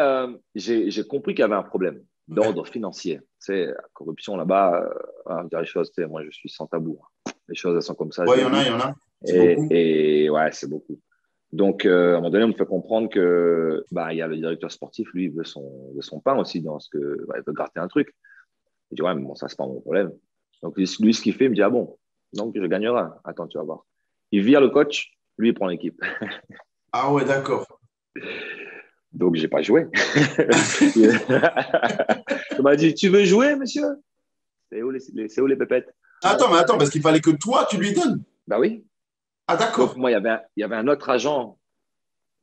j'ai compris qu'il y avait un problème Ouais. d'ordre financier. Tu sais, la corruption là-bas, on dirait les choses, tu sais, moi, je suis sans tabou. Les choses, elles sont comme ça, je Ouais, le dis. il y en a. C'est beaucoup. Et ouais, c'est beaucoup. Donc, à un moment donné, on me fait comprendre que bah, il y a le directeur sportif, lui, il veut son pain aussi dans ce que, bah, il veut gratter un truc. Je dis, ouais, mais bon, ça, c'est pas mon problème. Donc, lui, ce qu'il fait, il me dit, ah bon, donc je gagnerai. Attends, tu vas voir. Il vire le coach, lui, il prend l'équipe. Ah ouais, d'accord. Donc, j'ai pas joué. Il m'a dit, tu veux jouer, monsieur? C'est où les pépettes? Mais attends, parce qu'il fallait que toi, tu lui donnes. Bah oui. Ah, Donc, d'accord. moi, il y avait un autre agent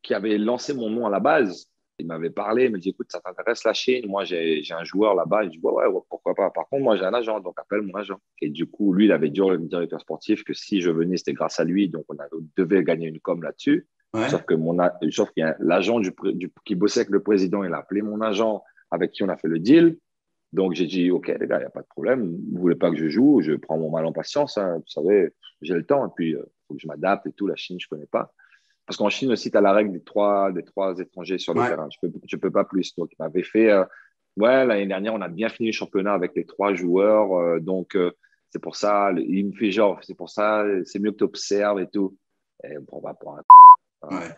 qui avait lancé mon nom à la base. Il m'avait parlé, il m'a dit, écoute, ça t'intéresse la Chine? Moi, j'ai un joueur là-bas. Il dit, ouais, pourquoi pas. Par contre, moi, j'ai un agent, donc appelle mon agent. Et du coup, lui, il avait dit au directeur sportif que si je venais, c'était grâce à lui. Donc, on devait gagner une com là-dessus. Ouais. Sauf qu'il y a l'agent qui bossait avec le président, il a appelé mon agent avec qui on a fait le deal. Donc, j'ai dit, OK, les gars, il n'y a pas de problème. Vous ne voulez pas que je joue? Je prends mon mal en patience, hein. Vous savez, j'ai le temps. Et puis, il faut que je m'adapte et tout. La Chine, je ne connais pas. Parce qu'en Chine aussi, tu as la règle des trois étrangers sur le Ouais. terrain. Tu peux pas plus. Donc, il m'avait fait, ouais, l'année dernière, on a bien fini le championnat avec les trois joueurs. C'est pour ça, il me fait genre, c'est pour ça, c'est mieux que tu observes et tout. Et bon, bah, hein. Ouais.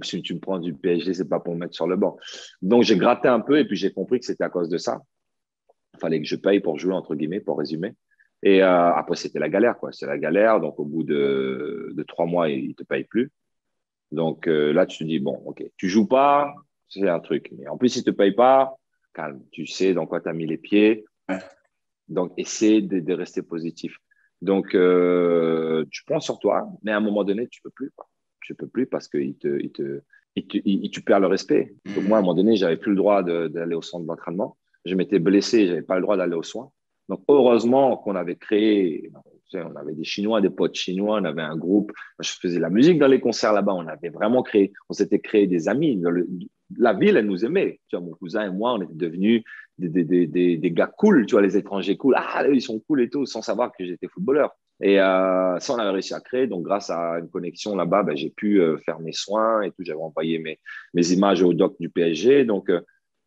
Si tu me prends du PSG, c'est pas pour me mettre sur le banc. Donc, j'ai gratté un peu et puis j'ai compris que c'était à cause de ça. Il fallait que je paye pour jouer, entre guillemets, pour résumer. Et après, c'était la galère, quoi. C'est la galère. Donc, au bout de 3 mois, ils ne te payent plus. Donc là, tu te dis, bon, OK, tu joues pas, c'est un truc. Mais en plus, ils ne te payent pas, calme. Tu sais dans quoi tu as mis les pieds. Ouais. Donc, essaie de rester positif. Donc, tu prends sur toi, mais à un moment donné, tu peux plus, quoi. Tu peux plus parce que tu perds le respect. Donc, moi, à un moment donné, j'avais plus le droit d'aller au centre d'entraînement. Je m'étais blessé, j'avais pas le droit d'aller aux soins. Donc, heureusement qu'on avait créé, tu sais, on avait des Chinois, des potes chinois, on avait un groupe. Je faisais la musique dans les concerts là-bas. On avait vraiment créé, on s'était créé des amis. La ville, elle nous aimait. Tu vois, mon cousin et moi, on était devenus des gars cool, tu vois, les étrangers cool. Ah, eux, ils sont cool et tout, sans savoir que j'étais footballeur. Et ça, on avait réussi à créer. Donc, grâce à une connexion là-bas, ben, j'ai pu faire mes soins et tout. J'avais envoyé mes images au doc du PSG. Donc,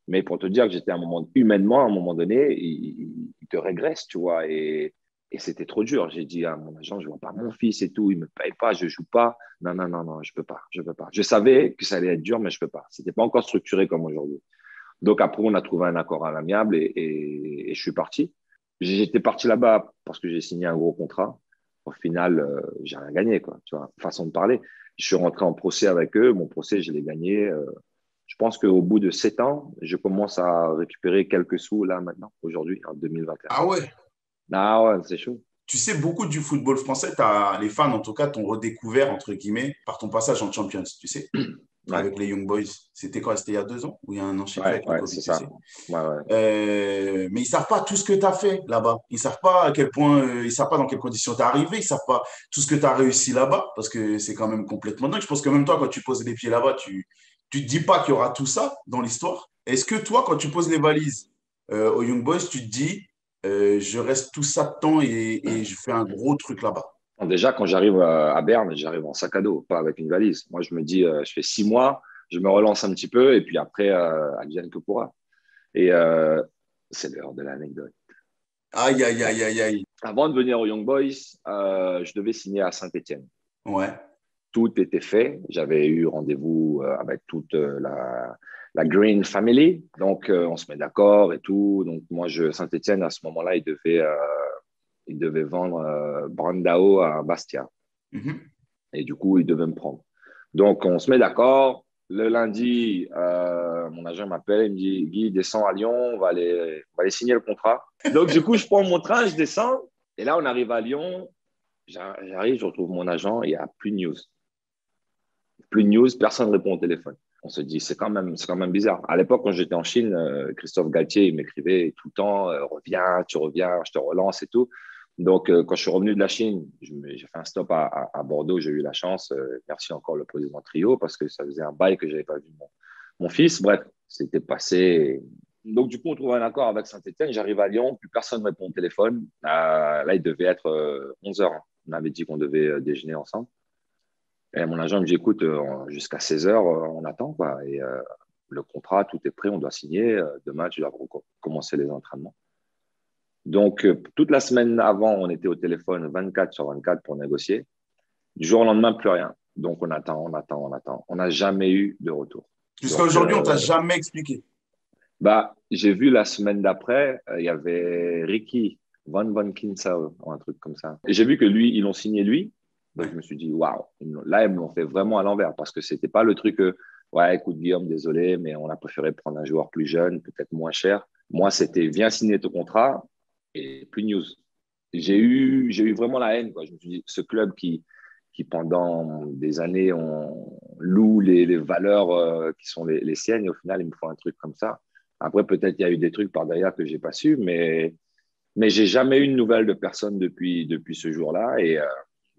mais pour te dire que j'étais à un moment, humainement, à un moment donné, il te régresse, tu vois. Et c'était trop dur. J'ai dit à mon agent, je ne vois pas mon fils et tout. Il ne me paye pas, je ne joue pas. Non, non, non, non, je ne peux pas. Je peux pas. Je savais que ça allait être dur, mais je ne peux pas. Ce n'était pas encore structuré comme aujourd'hui. Donc après, on a trouvé un accord à l'amiable et je suis parti. J'étais parti là-bas parce que j'ai signé un gros contrat. Au final, j'ai rien gagné, quoi. Tu vois, façon de parler. Je suis rentré en procès avec eux. Mon procès, je l'ai gagné. Je pense qu'au bout de 7 ans, je commence à récupérer quelques sous là maintenant, aujourd'hui, en 2021. Ah ouais. Ah ouais, c'est chaud. Tu sais, beaucoup du football français, les fans, en tout cas, t'ont redécouvert, entre guillemets, par ton passage en Champions, tu sais, Ouais, avec les Young Boys. C'était quoi? C'était il y a 2 ans ou il y a un an, je sais plus, ouais, avec le ouais, Covid, c'est tu ça. sais. Ouais, ouais. Mais ils savent pas tout ce que tu as fait là-bas. Ils savent pas à quel point, ils savent pas dans quelles conditions tu es arrivé. Ils savent pas tout ce que tu as réussi là-bas parce que c'est quand même complètement dingue. Je pense que même toi, quand tu poses les pieds là-bas, tu te dis pas qu'il y aura tout ça dans l'histoire. Est-ce que toi, quand tu poses les valises aux Young Boys, tu te dis, je reste tout ça de temps et je fais un gros truc là-bas? Bon, déjà, quand j'arrive à Berne, j'arrive en sac à dos, pas avec une valise. Moi, je me dis, je fais 6 mois, je me relance un petit peu et puis après, advienne que pourra. Et c'est l'heure de l'anecdote. Aïe, aïe, aïe, aïe, aïe. Avant de venir aux Young Boys, je devais signer à Saint-Étienne. Ouais. Tout était fait. J'avais eu rendez-vous avec toute la Green Family. Donc, on se met d'accord et tout. Donc, moi, Saint-Étienne, à ce moment-là, il devait vendre Brandao à Bastia. Mhm. Et du coup, il devait me prendre. Donc, on se met d'accord. Le lundi, mon agent m'appelle, il me dit, Guy, descends à Lyon, on va aller signer le contrat. Donc, du coup, je prends mon train, je descends. Et là, on arrive à Lyon. J'arrive, je retrouve mon agent, il n'y a plus de news. Plus de news, personne ne répond au téléphone. On se dit, c'est quand même bizarre. À l'époque, quand j'étais en Chine, Christophe Galtier, il m'écrivait tout le temps, reviens, tu reviens, je te relance et tout. Donc, quand je suis revenu de la Chine, j'ai fait un stop à Bordeaux, j'ai eu la chance. Merci encore le président Trio, parce que ça faisait un bail que je n'avais pas vu mon fils. Bref, c'était passé. Donc, du coup, on trouve un accord avec Saint-Etienne. J'arrive à Lyon, plus personne ne répond au téléphone. Là, il devait être 11 heures. On avait dit qu'on devait déjeuner ensemble. Et mon agent me dit, écoute, jusqu'à 16 heures, on attend, quoi. Et le contrat, tout est prêt, on doit signer. Demain, tu dois commencer les entraînements. Donc, toute la semaine avant, on était au téléphone 24 sur 24 pour négocier. Du jour au lendemain, plus rien. Donc, on attend, on attend, on attend. On n'a jamais eu de retour. Jusqu'à Donc, aujourd'hui, on t'a jamais expliqué. j'ai vu la semaine d'après, il y avait Ricky Van Kinsel, ou un truc comme ça. Et j'ai vu que lui, ils l'ont signé lui. Donc, je Ouais. me suis dit, waouh, là, ils me l'ont fait vraiment à l'envers parce que c'était pas le truc, ouais, écoute, Guillaume, désolé, mais on a préféré prendre un joueur plus jeune, peut-être moins cher. Moi, c'était, viens signer ton contrat et plus de news. J'ai eu vraiment la haine, quoi. Je me suis dit, ce club qui pendant des années, on loue les valeurs qui sont les siennes et au final, il me faut un truc comme ça. Après, peut-être il y a eu des trucs par derrière que j'ai pas su, mais j'ai jamais eu de nouvelles de personne depuis ce jour-là. Et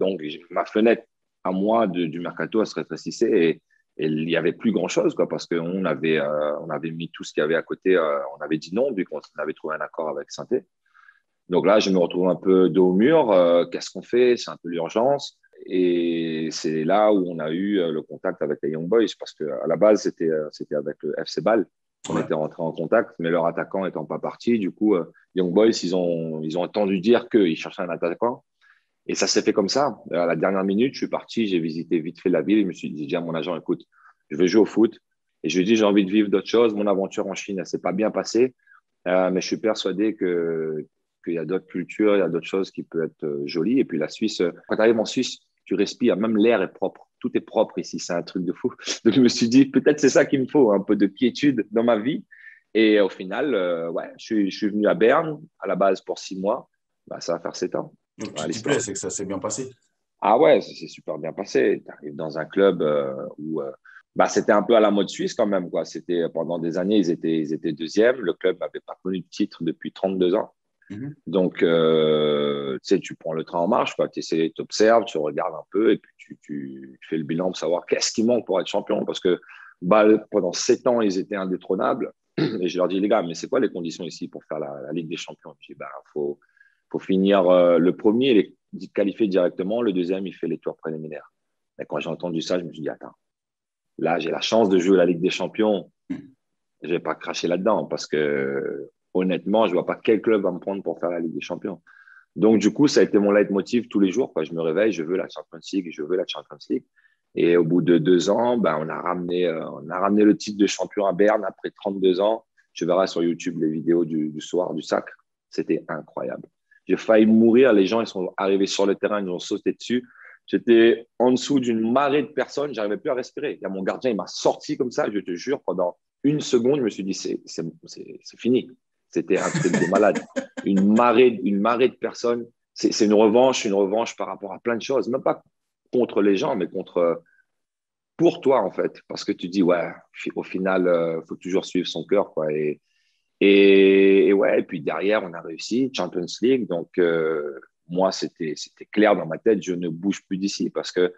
donc, ma fenêtre à moi du mercato, elle se rétrécissait et il n'y avait plus grand-chose, quoi, parce qu'on avait mis tout ce qu'il y avait à côté. On avait dit non, vu qu'on avait trouvé un accord avec Sainté. Donc là, je me retrouve un peu dos au mur. Qu'est-ce qu'on fait? C'est un peu l'urgence. Et c'est là où on a eu le contact avec les Young Boys, parce qu'à la base, c'était avec le FC Bâle qu'on Ouais. était rentré en contact, mais leur attaquant étant pas parti, du coup, Young Boys, ils ont entendu dire qu'ils cherchaient un attaquant. Et ça s'est fait comme ça. À la dernière minute, je suis parti, j'ai visité vite fait la ville et je me suis dit à mon agent, écoute, je vais jouer au foot. Et je lui ai dit, j'ai envie de vivre d'autres choses. Mon aventure en Chine, elle s'est pas bien passée, mais je suis persuadé qu'il y a d'autres cultures, il y a d'autres choses qui peuvent être jolies. Et puis la Suisse, quand tu arrives en Suisse, tu respires, même l'air est propre. Tout est propre ici, c'est un truc de fou. Donc je me suis dit, peut-être c'est ça qu'il me faut, un peu de quiétude dans ma vie. Et au final, ouais, je suis venu à Berne, à la base pour 6 mois. Bah, ça va faire 7 ans. Donc, à tu t'y l'histoire. plais, c'est que ça s'est bien passé. Ah ouais, ça s'est super bien passé. Tu arrives dans un club où bah, c'était un peu à la mode suisse quand même, quoi. C'était, pendant des années, ils étaient deuxième. Le club n'avait pas connu de titre depuis 32 ans. Mhm. Donc, tu sais, tu prends le train en marche, quoi. Tu essaies, tu observes, tu regardes un peu et puis tu fais le bilan pour savoir qu'est-ce qui manque pour être champion. Parce que bah, pendant 7 ans, ils étaient indétrônables. Et je leur dis, les gars, mais c'est quoi les conditions ici pour faire la Ligue des Champions? Je dis, bah, faut finir le premier, il est qualifié directement. Le deuxième, il fait les tours préliminaires. Et quand j'ai entendu ça, je me suis dit, attends, là, j'ai la chance de jouer la Ligue des Champions. Je vais pas cracher là-dedans parce que honnêtement, je vois pas quel club va me prendre pour faire la Ligue des Champions. Donc, du coup, ça a été mon leitmotiv tous les jours. Quoi. Je me réveille, je veux la Champions League, je veux la Champions League. Et au bout de 2 ans, ben, on a ramené le titre de champion à Berne après 32 ans. Tu verras sur YouTube les vidéos du soir du sacre. C'était incroyable. J'ai failli mourir. Les gens, ils sont arrivés sur le terrain, ils ont sauté dessus. J'étais en dessous d'une marée de personnes. J'arrivais plus à respirer. Il y a mon gardien, il m'a sorti comme ça. Je te jure, pendant une seconde, je me suis dit, c'est fini. C'était un truc de malade. Une marée de personnes. C'est une revanche par rapport à plein de choses. Même pas contre les gens, mais pour toi, en fait. Parce que tu dis, ouais, au final, faut toujours suivre son cœur, quoi. Et ouais, et puis derrière, on a réussi, Champions League. Donc, moi, c'était clair dans ma tête, je ne bouge plus d'ici parce que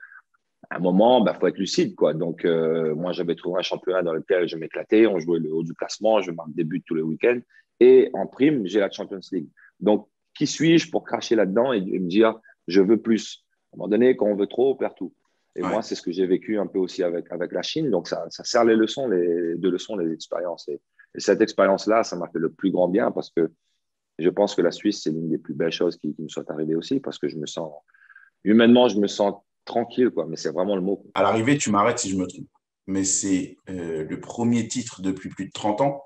à un moment, bah, faut être lucide, quoi. Donc, moi, j'avais trouvé un championnat dans lequel je m'éclatais. On jouait le haut du classement, je marque des buts tous les week-ends. Et en prime, j'ai la Champions League. Donc, qui suis-je pour cracher là-dedans et me dire, je veux plus? À un moment donné, quand on veut trop, on perd tout. Et Ouais. moi, c'est ce que j'ai vécu un peu aussi avec la Chine. Donc, ça sert les leçons, les deux leçons, les expériences. Et cette expérience-là, ça m'a fait le plus grand bien parce que je pense que la Suisse, c'est l'une des plus belles choses qui me soit arrivée aussi parce que humainement, je me sens tranquille, quoi. Mais c'est vraiment le mot, quoi. À l'arrivée, tu m'arrêtes si je me trompe. Mais c'est le premier titre depuis plus de 30 ans.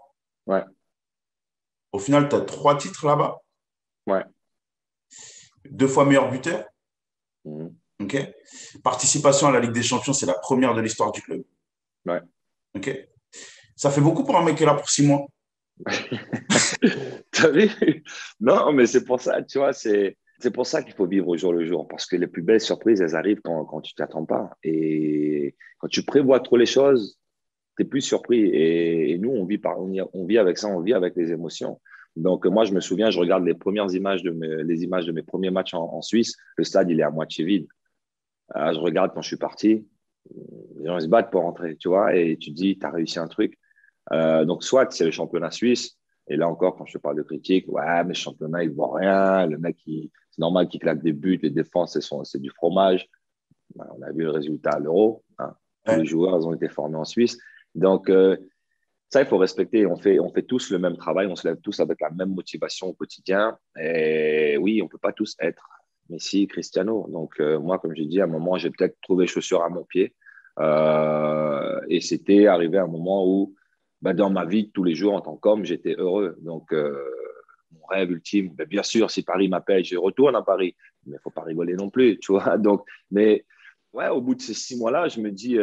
Ouais, Au final, tu as 3 titres là-bas. ouais. 2 fois meilleur buteur. Mhm. OK. Participation à la Ligue des Champions, c'est la première de l'histoire du club. Ouais. OK. Ça fait beaucoup pour un mec qui est là pour 6 mois. T'as vu? Non, mais c'est pour ça, tu vois, c'est pour ça qu'il faut vivre au jour le jour, parce que les plus belles surprises, elles arrivent quand tu t'attends pas. Et quand tu prévois trop les choses, t'es plus surpris. Et nous, on vit avec ça, on vit avec les émotions. Donc, moi, je me souviens, je regarde les premières images les images de mes premiers matchs en Suisse. Le stade, il est à moitié vide. Je regarde quand je suis parti. Les gens ils se battent pour rentrer, tu vois, et tu te dis, tu as réussi un truc. Donc, soit c'est le championnat suisse, et là encore, quand je te parle de critique, ouais, mais le championnat, il ne voit rien. Le mec, c'est normal qu'il claque des buts, les défenses, c'est du fromage. Ben, on a vu le résultat à l'Euro. Hein. Tous Ouais. les joueurs ils ont été formés en Suisse. Donc, ça, il faut respecter. On fait tous le même travail, on se lève tous avec la même motivation au quotidien. Et oui, on ne peut pas tous être Messi, Cristiano. Donc, moi, comme j'ai dit, à un moment, j'ai peut-être trouvé chaussures à mon pied. Et c'était arrivé à un moment où, bah, dans ma vie de tous les jours en tant qu'homme, j'étais heureux. Donc, mon rêve ultime, bah, bien sûr, si Paris m'appelle, je retourne à Paris. Mais il ne faut pas rigoler non plus, tu vois. Donc, mais ouais, au bout de ces 6 mois-là, je me dis,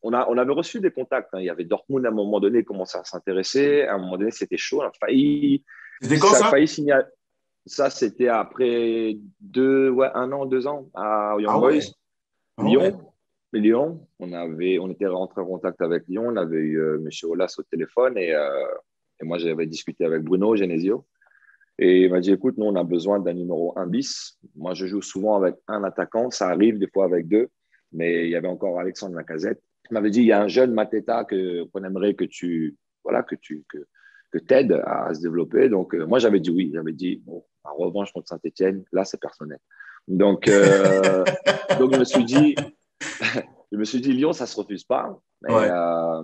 on avait reçu des contacts. Hein. Il y avait Dortmund à un moment donné qui commençait à s'intéresser. À un moment donné, c'était chaud. C'était quand Ça a ça? failli signer. Ça, c'était après 1 an, 2 ans à Young Ah Boys. ouais. Ah ouais. Lyon, on était rentré en contact avec Lyon. On avait eu M. Aulas au téléphone et moi, j'avais discuté avec Bruno Genesio. Et il m'a dit, écoute, nous, on a besoin d'un numéro 1 bis. Moi, je joue souvent avec un attaquant. Ça arrive des fois avec deux. Mais il y avait encore Alexandre Lacazette. Il m'avait dit, il y a un jeune Mateta qu'on aimerait que t'aides à se développer. Donc, moi, j'avais dit oui. J'avais dit, bon, en revanche, contre Saint-Etienne, là, c'est personnel. Donc, je me suis dit, Lyon, ça ne se refuse pas. Et, Ouais. euh,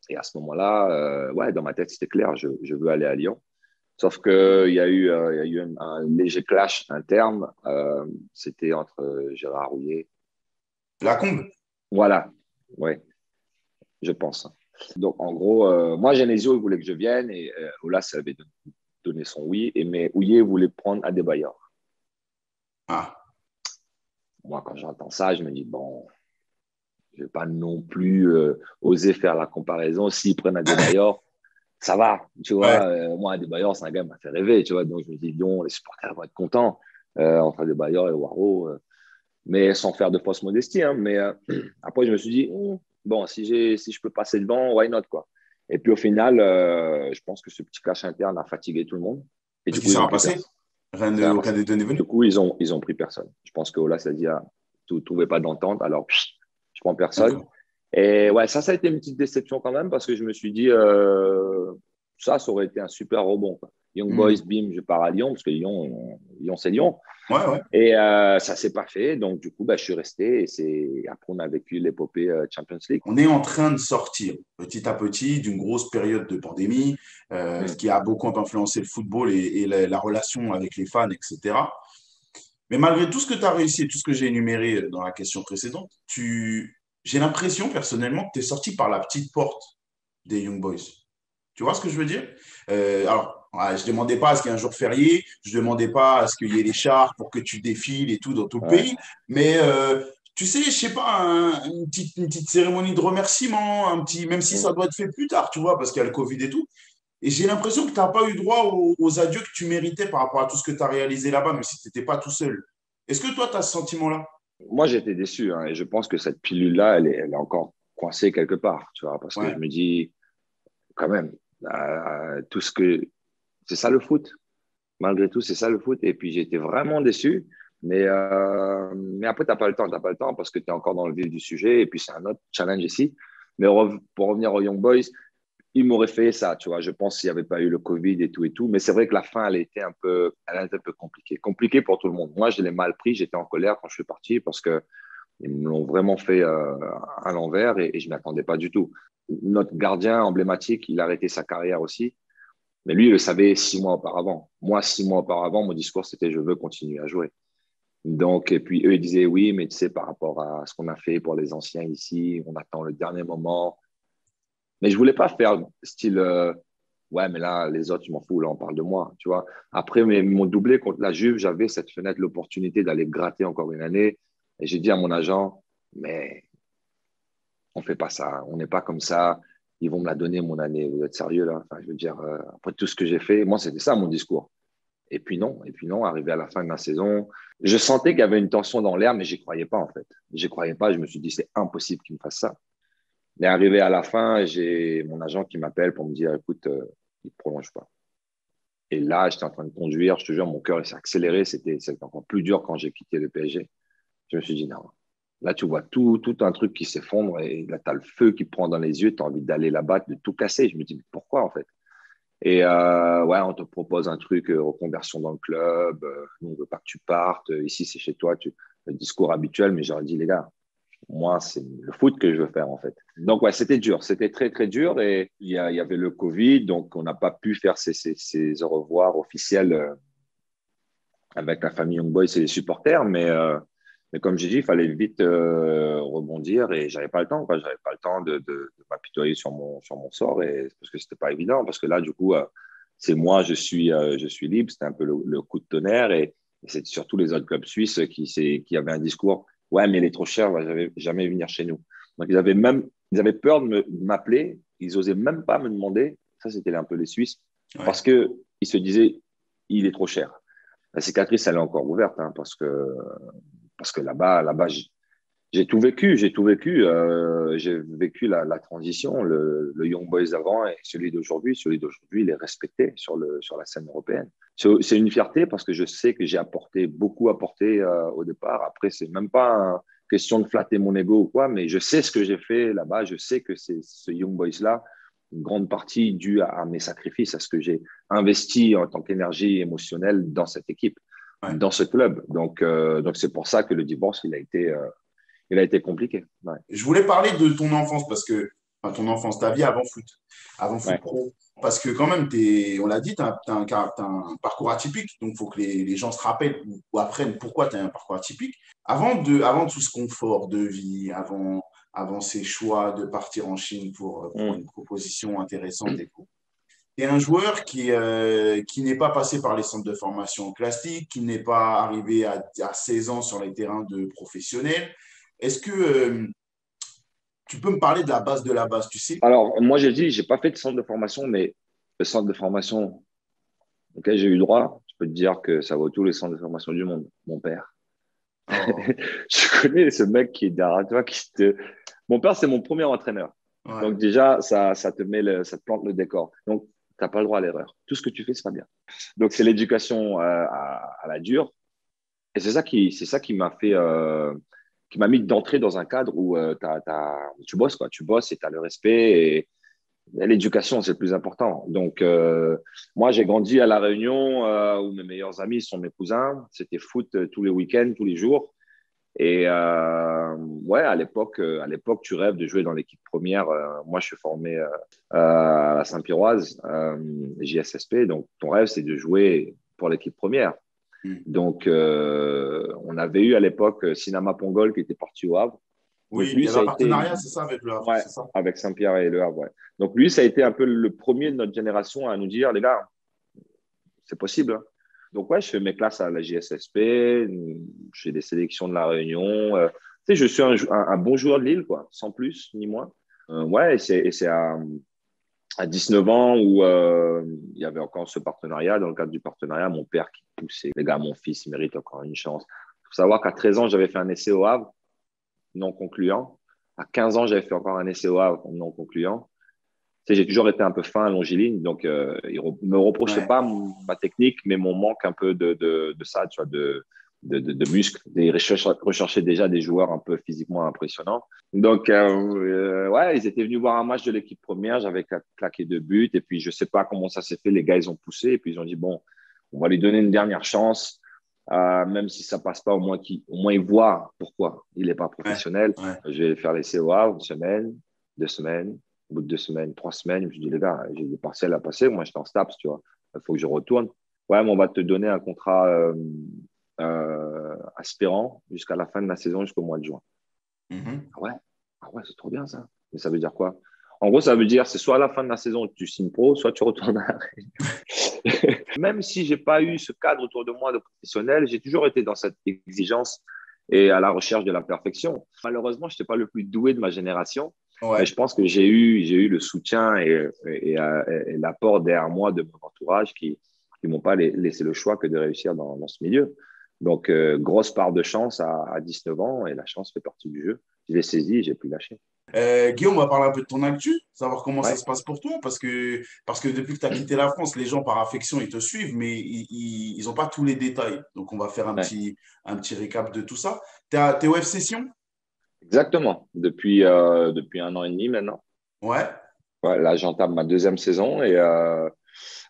et à ce moment-là, ouais, dans ma tête, c'était clair, je veux aller à Lyon. Sauf qu'il y a eu un léger clash interne. C'était entre Gérard Rouillet. La combe. Voilà, ouais, je pense. Donc, en gros, moi, Genesio, il voulait que je vienne et Olas avait donné son oui. Mais Rouillet voulait prendre Adebayor. Ah. Moi, quand j'entends ça, je me dis, bon, je ne vais pas non plus oser faire la comparaison. S'ils prennent Adebayor, ça va, tu Ouais. vois. Moi, Adebayor, c'est un gars qui m'a fait rêver, tu vois. Donc, je me dis, Lyon, les supporters vont être contents. entre Adebayor et Waro, mais sans faire de fausse modestie. Hein, mais après, je me suis dit, bon, si je peux passer devant, why not, quoi. Et puis au final, je pense que ce petit clash interne a fatigué tout le monde. Et Parce du qu'il coup, ils s'est ont rien pris passé. personne. Aucun des deux n'est venu. Du coup, ils ont pris personne. Je pense que Olas a dit, tout ne trouvait pas d'entente, alors je prends personne. D'accord. Et ouais, ça a été une petite déception quand même parce que je me suis dit, ça aurait été un super rebond, quoi. Young Boys, Hmm. bim, je pars à Lyon parce que Lyon c'est Lyon. Ouais, ouais. Et ça s'est pas fait. Donc, du coup, bah, je suis resté. Après, on a vécu l'épopée Champions League. On est en train de sortir petit à petit d'une grosse période de pandémie, ce Mm. qui a beaucoup influencé le football et la relation avec les fans, etc. Mais malgré tout ce que tu as réussi et tout ce que j'ai énuméré dans la question précédente, j'ai l'impression personnellement que tu es sorti par la petite porte des Young Boys. Tu vois ce que je veux dire? Alors, ouais, je ne demandais pas à ce qu'il y ait un jour férié, je ne demandais pas à ce qu'il y ait les chars pour que tu défiles et tout dans tout le Ouais. pays, mais tu sais, je sais pas, une petite cérémonie de remerciement, même si Mm. ça doit être fait plus tard, tu vois, parce qu'il y a le Covid et tout. Et j'ai l'impression que tu n'as pas eu droit aux adieux que tu méritais par rapport à tout ce que tu as réalisé là-bas, même si tu n'étais pas tout seul. Est-ce que toi, tu as ce sentiment-là? Moi, j'étais déçu, hein, et je pense que cette pilule-là, elle est encore coincée quelque part, tu vois, parce que je Ouais. me dis, quand même, tout ce que. C'est ça le foot. Malgré tout, c'est ça le foot. Et puis, j'étais vraiment déçu. Mais après, tu n'as pas le temps. Tu n'as pas le temps parce que tu es encore dans le vif du sujet. Et puis, c'est un autre challenge ici. Mais pour revenir aux Young Boys, ils m'auraient fait ça, tu vois. Je pense s'il n'y avait pas eu le Covid et tout et tout. Mais c'est vrai que la fin, elle a été un peu compliquée. Compliquée pour tout le monde. Moi, je l'ai mal pris. J'étais en colère quand je suis parti parce que ils me l'ont vraiment fait à l'envers et je ne m'y attendais pas du tout. Notre gardien emblématique, il a arrêté sa carrière aussi. Mais lui, il le savait 6 mois auparavant. Moi, 6 mois auparavant, mon discours, c'était je veux continuer à jouer. Donc, et puis eux, ils disaient oui, mais tu sais, par rapport à ce qu'on a fait pour les anciens ici, on attend le dernier moment. Mais je voulais pas faire style ouais, mais là, les autres, je m'en fous, là, on parle de moi, tu vois. Après, mon doublé contre la Juve, j'avais cette fenêtre, l'opportunité d'aller gratter encore une année. Et j'ai dit à mon agent, mais on fait pas ça, on n'est pas comme ça. Ils vont me la donner, mon année. Vous êtes sérieux, là? Enfin, je veux dire, après tout ce que j'ai fait, moi, c'était ça mon discours. Et puis non, arrivé à la fin de la saison, je sentais qu'il y avait une tension dans l'air, mais j'y croyais pas, en fait. J'y croyais pas, je me suis dit, c'est impossible qu'il me fasse ça. Mais arrivé à la fin, j'ai mon agent qui m'appelle pour me dire, écoute, il ne prolonge pas. Et là, j'étais en train de conduire, je te jure, mon cœur s'est accéléré, c'était encore plus dur quand j'ai quitté le PSG. Je me suis dit, non, là, tu vois tout un truc qui s'effondre et là, tu as le feu qui prend dans les yeux, tu as envie d'aller là-bas, de tout casser. Je me dis, mais pourquoi, en fait? Et ouais, on te propose un truc, reconversion dans le club, nous, on veut pas que tu partes, ici, c'est chez toi, le discours habituel, mais j'aurais dit, les gars, moi, c'est le foot que je veux faire, en fait. Donc, ouais, c'était dur. C'était très, très dur. Et il y avait le Covid, donc on n'a pas pu faire ces au revoir officiels avec la famille Young Boys et les supporters. Mais comme j'ai dit, il fallait vite rebondir et j'avais pas le temps, quoi. J'avais pas le temps de m'apitoyer sur mon sort parce que c'était pas évident. Parce que là, du coup, c'est moi, je suis libre. C'était un peu le coup de tonnerre et c'est surtout les autres clubs suisses qui avaient un discours. Ouais, mais il est trop cher, il va jamais venir chez nous. Donc, ils avaient peur de m'appeler. Ils osaient même pas me demander. Ça, c'était un peu les Suisses Ouais. parce que ils se disaient, il est trop cher. La cicatrice, elle est encore ouverte hein, parce que là-bas, j'ai tout vécu, j'ai tout vécu. J'ai vécu la transition, le Young Boys d'avant et celui d'aujourd'hui. Celui d'aujourd'hui, il est respecté sur la scène européenne. C'est une fierté parce que je sais que j'ai beaucoup apporté au départ. Après, c'est même pas une question de flatter mon ego ou quoi, mais je sais ce que j'ai fait là-bas. Je sais que c'est ce Young Boys-là, une grande partie due à mes sacrifices, à ce que j'ai investi en tant qu'énergie émotionnelle dans cette équipe, Ouais. dans ce club. Donc c'est pour ça que le divorce, il a été compliqué. Ouais. Je voulais parler de ton enfance parce que, enfin, ton enfance, ta vie avant foot Ouais. pro. Parce que quand même, on l'a dit, tu as, un parcours atypique. Donc, il faut que les gens se rappellent ou apprennent pourquoi tu as un parcours atypique. Avant tout ce confort de vie, avant ces choix de partir en Chine pour Mm. une proposition intéressante et tout, tu es un joueur qui n'est pas passé par les centres de formation classiques, qui n'est pas arrivé à 16 ans sur les terrains de professionnels. Est-ce que tu peux me parler de la base, tu sais? Alors, moi, j'ai dit, j'ai pas fait de centre de formation, mais le centre de formation auquel j'ai eu droit, peux te dire que ça vaut tous les centres de formation du monde, mon père. Oh, Je connais ce mec qui est derrière toi, Mon père, c'est mon premier entraîneur. ouais. Donc déjà, ça ça te plante le décor. Donc, tu n'as pas le droit à l'erreur. Tout ce que tu fais sera bien. Donc, c'est l'éducation à la dure. Et c'est ça qui m'a fait, qui m'a mis d'entrer dans un cadre où tu bosses, quoi. Tu bosses et tu as le respect. Et l'éducation, c'est le plus important. Donc, moi, j'ai grandi à La Réunion où mes meilleurs amis sont mes cousins. C'était foot tous les week-ends, tous les jours. Et ouais, à l'époque, tu rêves de jouer dans l'équipe première. Moi, je suis formé à la Saint-Piroise, JSSP. Donc, ton rêve, c'est de jouer pour l'équipe première. Hmm. Donc, on avait eu à l'époque Sinama Pongol qui était parti au Havre. Donc, Oui, il lui, y ça avait a un été, partenariat, c'est ça, avec le Havre, ouais, c'est ça? avec Saint-Pierre et Le Havre, ouais. Donc, lui, ça a été un peu le premier de notre génération à nous dire, les gars, c'est possible, hein. Donc, ouais, je fais mes classes à la JSSP, je fais des sélections de la Réunion. Tu sais, je suis un bon joueur de Lille, quoi, sans plus ni moins. Ouais, et c'est à 19 ans où il y avait encore ce partenariat. Dans le cadre du partenariat, mon père qui poussait, les gars, mon fils, il mérite encore une chance. Il faut savoir qu'à 13 ans, j'avais fait un essai au Havre, non concluant. À 15 ans, j'avais fait encore un essai au Havre, non concluant. Tu sais, j'ai toujours été un peu fin, longiligne, donc il ne me reprochait Ouais. pas ma technique, mais mon manque un peu de ça, tu vois, de muscles. Ils recherchaient déjà des joueurs un peu physiquement impressionnants. Donc, ouais, ils étaient venus voir un match de l'équipe première, j'avais claqué 2 buts, et puis je ne sais pas comment ça s'est fait, les gars, ils ont poussé, et puis ils ont dit, bon, on va lui donner une dernière chance, même si ça ne passe pas, au moins il voit pourquoi il n'est pas Ouais, professionnel. ouais. Je vais faire l'essai au Havre, une semaine, 2 semaines. Au bout de 2 semaines, 3 semaines, je me suis dit, les gars, j'ai des partiels à passer. Moi, j'étais en STAPS, tu vois. Il faut que je retourne. Ouais, mais on va te donner un contrat aspirant jusqu'à la fin de la saison, jusqu'au mois de juin. Mhm. Ah ouais, ah ouais, c'est trop bien ça. Mais ça veut dire quoi? En gros, ça veut dire c'est soit à la fin de la saison tu signes pro, soit tu retournes à la Réunion. Même si j'ai pas eu ce cadre autour de moi de professionnel, j'ai toujours été dans cette exigence et à la recherche de la perfection. Malheureusement, je n'étais pas le plus doué de ma génération, mais Ouais. je pense que j'ai eu le soutien et l'apport derrière moi de mon entourage qui m'ont pas laissé le choix que de réussir dans ce milieu. Donc, grosse part de chance à 19 ans et la chance fait partie du jeu. Je l'ai saisi et j'ai pu lâcher. Guillaume, on va parler un peu de ton actu, savoir comment ça Ouais, se passe pour toi, parce que depuis que tu as quitté la France, les gens par affection, ils te suivent, mais ils n'ont pas tous les détails. Donc, on va faire ouais, un petit récap de tout ça. T'es au FC Sion? exactement. Depuis 1 an et demi maintenant. Ouais. Ouais, là, j'entame ma deuxième saison et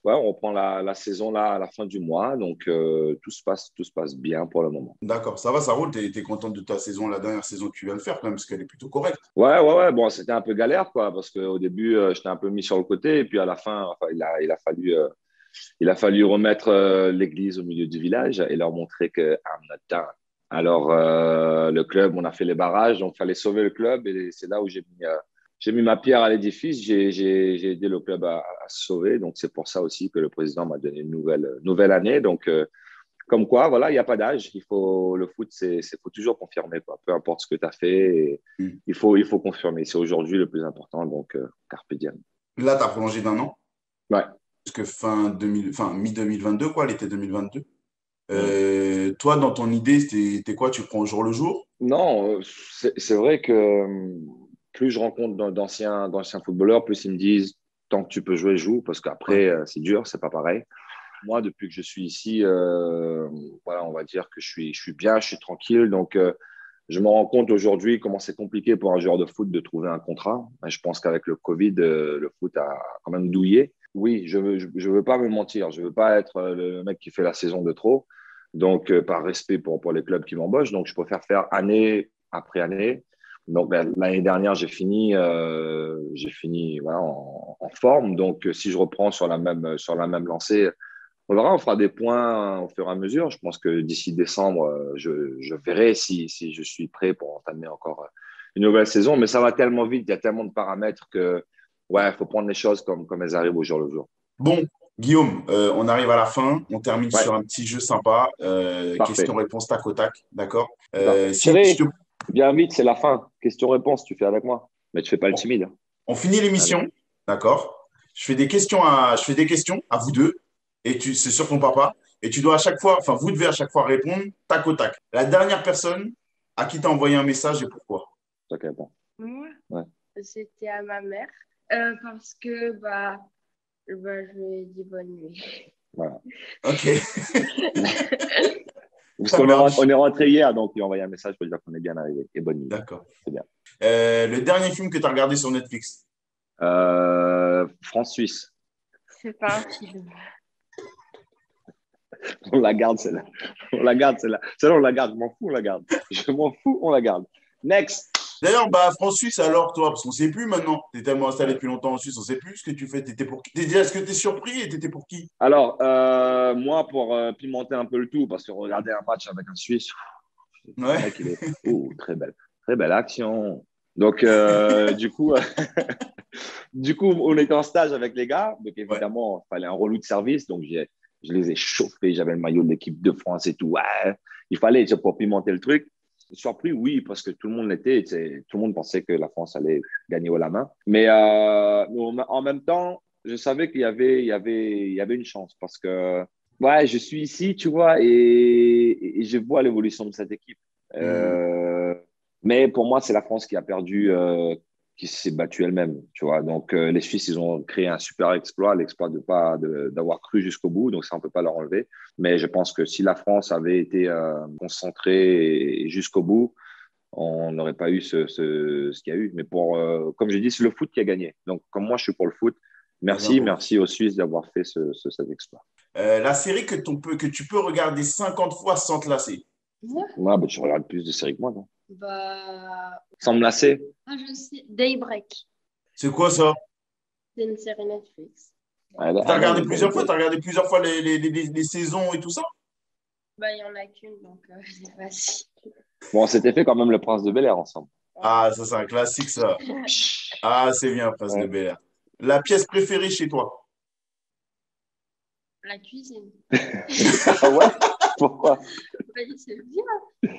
ouais, on reprend la saison là à la fin du mois. Donc, tout se passe bien pour le moment. D'accord, ça va, ça roule. T'es content de ta saison, la dernière saison que tu viens de faire quand même, parce qu'elle est plutôt correcte. Ouais, ouais, ouais. Bon, c'était un peu galère, quoi, parce qu'au début, j'étais un peu mis sur le côté. Et puis à la fin, enfin, il a fallu remettre l'église au milieu du village et leur montrer que I'm not done. Alors, le club, on a fait les barrages, donc il fallait sauver le club et c'est là où j'ai mis ma pierre à l'édifice. J'ai aidé le club à se sauver. Donc, c'est pour ça aussi que le président m'a donné une nouvelle année. Donc, comme quoi, voilà, il n'y a pas d'âge. Le foot, faut toujours confirmer, quoi. Peu importe ce que tu as fait, et Hmm. il faut confirmer. C'est aujourd'hui le plus important. Donc, carpe diem. Là, tu as prolongé d'un an, Ouais. jusque mi-2022, quoi, l'été 2022. Mm. Toi, dans ton idée, c'était quoi? Tu prends au jour le jour? Non, c'est vrai que plus je rencontre d'anciens footballeurs, plus ils me disent tant que tu peux jouer, joue, parce Ouais. qu'après, c'est dur, c'est pas pareil. Moi, depuis que je suis ici, voilà, on va dire que je suis bien, je suis tranquille. Donc, je me rends compte aujourd'hui comment c'est compliqué pour un joueur de foot de trouver un contrat. Je pense qu'avec le Covid, le foot a quand même douillé. Oui, je veux pas me mentir. Je veux pas être le mec qui fait la saison de trop. Donc, par respect pour les clubs qui m'embauchent, donc je préfère faire année après année. Donc, ben, l'année dernière, j'ai fini voilà, en forme. Donc, si je reprends sur la même lancée, on verra, on fera des points au fur et à mesure. Je pense que d'ici décembre, je verrai si je suis prêt pour entamer encore une nouvelle saison. Mais ça va tellement vite, il y a tellement de paramètres que, ouais, il faut prendre les choses comme elles arrivent au jour le jour. Bon, Guillaume, on arrive à la fin. On termine Ouais, sur un petit jeu sympa. parfait. Question-réponse tac au tac. D'accord? D'accord. Si je te... Chérie, viens vite, c'est la fin. Question-réponse, tu fais avec moi. Mais tu fais pas le on, timide, hein. on finit Allez, l'émission. D'accord? Je fais des questions à vous deux. Et c'est sur ton papa. et tu dois à chaque fois, enfin, vous devez à chaque fois répondre tac au tac. La dernière personne à qui tu as envoyé un message et pourquoi? Ok, bon. Moi, Ouais. c'était à ma mère parce que je lui ai dit bonne nuit. Voilà. Ok, Parce ça qu'on marche. on est rentré hier, donc il a envoyé un message pour dire qu'on est bien arrivé. Et bonne nuit. D'accord. C'est bien. Le dernier film que tu as regardé sur Netflix? France-Suisse. C'est pas un film. On la garde, celle-là. On la garde, celle-là. Celle-là, on la garde. Je m'en fous, on la garde. Je m'en fous, on la garde. Next. D'ailleurs, bah, France-Suisse, alors toi, parce qu'on ne sait plus maintenant. Tu es tellement installé Ouais. depuis longtemps en Suisse, on ne sait plus ce que tu fais. T'étais pour qui? Est-ce que tu es surpris et tu étais pour qui? Alors, moi, pour pimenter un peu le tout, parce que regarder un match avec un Suisse, le Ouais. mec, il est très belle action. Donc, du coup, on était en stage avec les gars. Donc, Ouais. évidemment, il fallait un relou de service. Donc, je les ai chauffés. J'avais le maillot de l'équipe de France et tout. Ouais, il fallait, tu sais, pour pimenter le truc. Surpris, oui, parce que tout le monde l'était. Tu sais, tout le monde pensait que la France allait gagner haut la main. Mais en même temps, je savais il y avait une chance parce que, ouais, je suis ici, tu vois, et je vois l'évolution de cette équipe. Hmm. Euh, mais pour moi, c'est la France qui a perdu, qui s'est battue elle-même, tu vois. Donc, les Suisses, ils ont créé un super exploit, l'exploit d'avoir cru jusqu'au bout. Donc, ça, on peut pas leur enlever. Mais je pense que si la France avait été concentrée et jusqu'au bout, on n'aurait pas eu ce qu'il y a eu. Mais comme je dis, c'est le foot qui a gagné. Donc, comme moi, je suis pour le foot, T'as bien compris. merci aux Suisses d'avoir fait cet exploit. La série que tu peux regarder 50 fois sans te lasser. Moi, Moi, bah, tu regardes plus de séries que moi, non? bah, Sans me lasser. je sais. Daybreak, C'est quoi ça? c'est une série Netflix. Elle, Tu as regardé elle, plusieurs fois? Tu as regardé plusieurs fois les saisons et tout ça? Bah, il y en a qu'une, donc c'est facile. bon, on s'était fait quand même le Prince de Bel-Air ensemble. Ah, ça, c'est un classique, ça. Ah, c'est bien, Prince de Ouais. Bel-Air. La pièce préférée chez toi? La cuisine. Ah ouais? Pourquoi? Bah, c'est bien,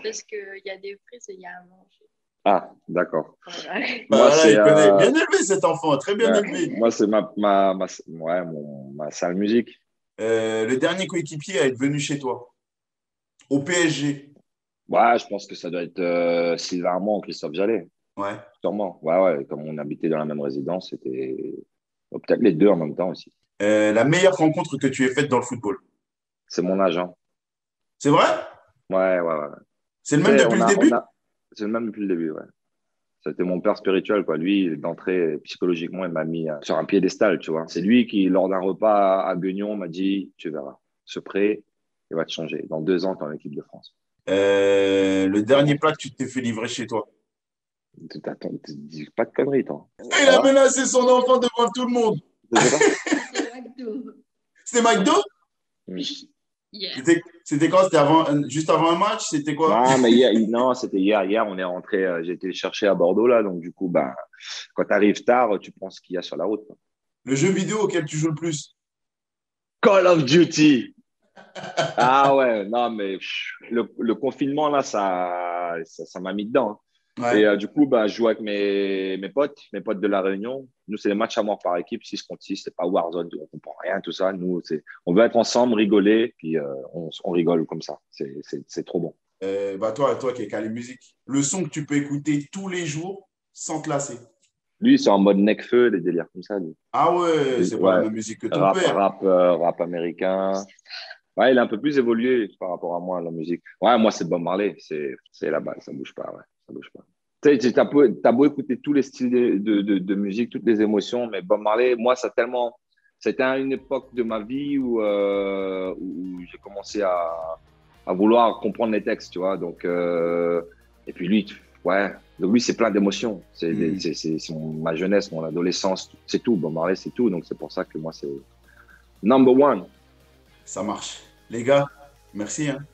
parce qu'il y a des frites et il y a à manger. Ah, d'accord. Voilà. Moi, Bah là, c'est il connaît. Bien élevé, cet enfant, très bien ouais, élevé. moi, c'est ma salle musique. Le dernier coéquipier à être venu chez toi, au PSG. Ouais, je pense que ça doit être Sylvain Armand ou Christophe Jallet, Ouais. sûrement. Ouais, ouais, comme on habitait dans la même résidence, c'était peut-être les deux en même temps aussi. La meilleure rencontre que tu aies faite dans le football. C'est mon agent. C'est vrai? Ouais, ouais, ouais. C'est le Tu même sais, depuis le début? c'est le même depuis le début, ouais. C'était mon père spirituel, quoi. Lui, d'entrée, psychologiquement, il m'a mis sur un piédestal, tu vois. C'est lui qui, lors d'un repas à Guignon, m'a dit, tu verras, ce prêt, il va te changer. Dans 2 ans, tu es en équipe de France. Le dernier plat que tu t'es fait livrer chez toi. Attends, dis pas de conneries, toi. Il Ça a va? menacé son enfant devant tout le monde. C'était quoi? C'est McDo. C'était McDo? Hmm. Yeah. C'était quand? C'était avant, juste avant un match? C'était quoi? Non, mais hier, non, c'était hier. Hier, on est rentré, j'ai été le chercher à Bordeaux, là. Donc, du coup, bah, quand tu arrives tard, tu prends ce qu'il y a sur la route, quoi. Le jeu vidéo auquel tu joues le plus? Call of Duty. Ah ouais, non, mais le confinement, là, ça m'a mis dedans, hein. Et Ouais. du coup, bah, je joue avec mes potes de La Réunion. Nous, c'est des matchs à mort par équipe, 6 contre 6. C'est pas Warzone, on comprend rien, tout ça. Nous, on veut être ensemble, rigoler, puis on rigole comme ça. C'est trop bon. Bah toi qui es calé musique. Le son que tu peux écouter tous les jours sans te lasser. Lui, c'est en mode Necfeu, des délires comme ça. Lui. Ah ouais, c'est pas la Ouais, même musique que ton père. rap américain. Ouais, il est un peu plus évolué par rapport à moi, la musique. Ouais, moi, c'est Bob Marley. C'est la base, ça bouge pas. Ouais, ça bouge pas. Tu sais, t'as beau écouter tous les styles de musique, toutes les émotions, mais Bob Marley, moi, c'était à une époque de ma vie où j'ai commencé à vouloir comprendre les textes, tu vois. Donc, et puis lui, ouais, donc lui, c'est plein d'émotions. Hmm, C'est ma jeunesse, mon adolescence, c'est tout. Bob Marley, c'est tout. Donc, c'est pour ça que moi, c'est number one. ça marche. Les gars, merci, hein.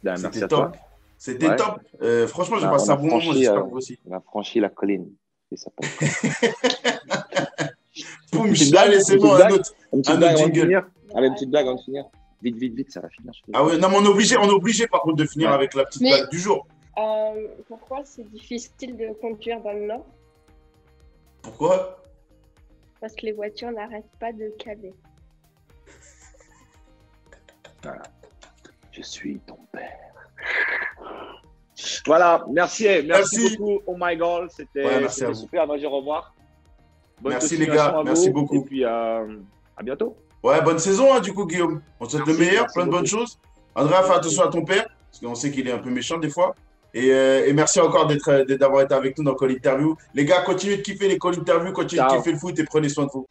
Ben, merci C'était à top. toi. C'était Ouais, top. Franchement, j'ai on passé un a bon moment. franchi, J'espère que vous aussi. on a franchi la colline. Et ça s'appelle comme ça. Poum, Une petite blague? allez, c'est Une bon, petite blague? Une petite un autre blague avant de jingle. finir? Allez, une petite blague avant de finir. Vite, vite, vite, ça va finir. Ah ouais, non, mais on est obligé par contre de finir Ouais. avec la petite Mais blague du jour. pourquoi c'est difficile de conduire dans le Nord? Pourquoi? Parce que les voitures n'arrêtent pas de caler. Voilà. Je suis ton père. Voilà, merci beaucoup. Oh my God, c'était super. Moi, je vais revoir. Merci les gars, merci beaucoup. Et puis à bientôt. Ouais, bonne saison du coup, Guillaume. On te souhaite le meilleur, plein de bonnes choses. Andrea, fais attention à ton père, parce qu'on sait qu'il est un peu méchant des fois. Et merci encore d'avoir été avec nous dans Call Interview. Les gars, continuez de kiffer les Call Interview, continuez de kiffer le foot et prenez soin de vous.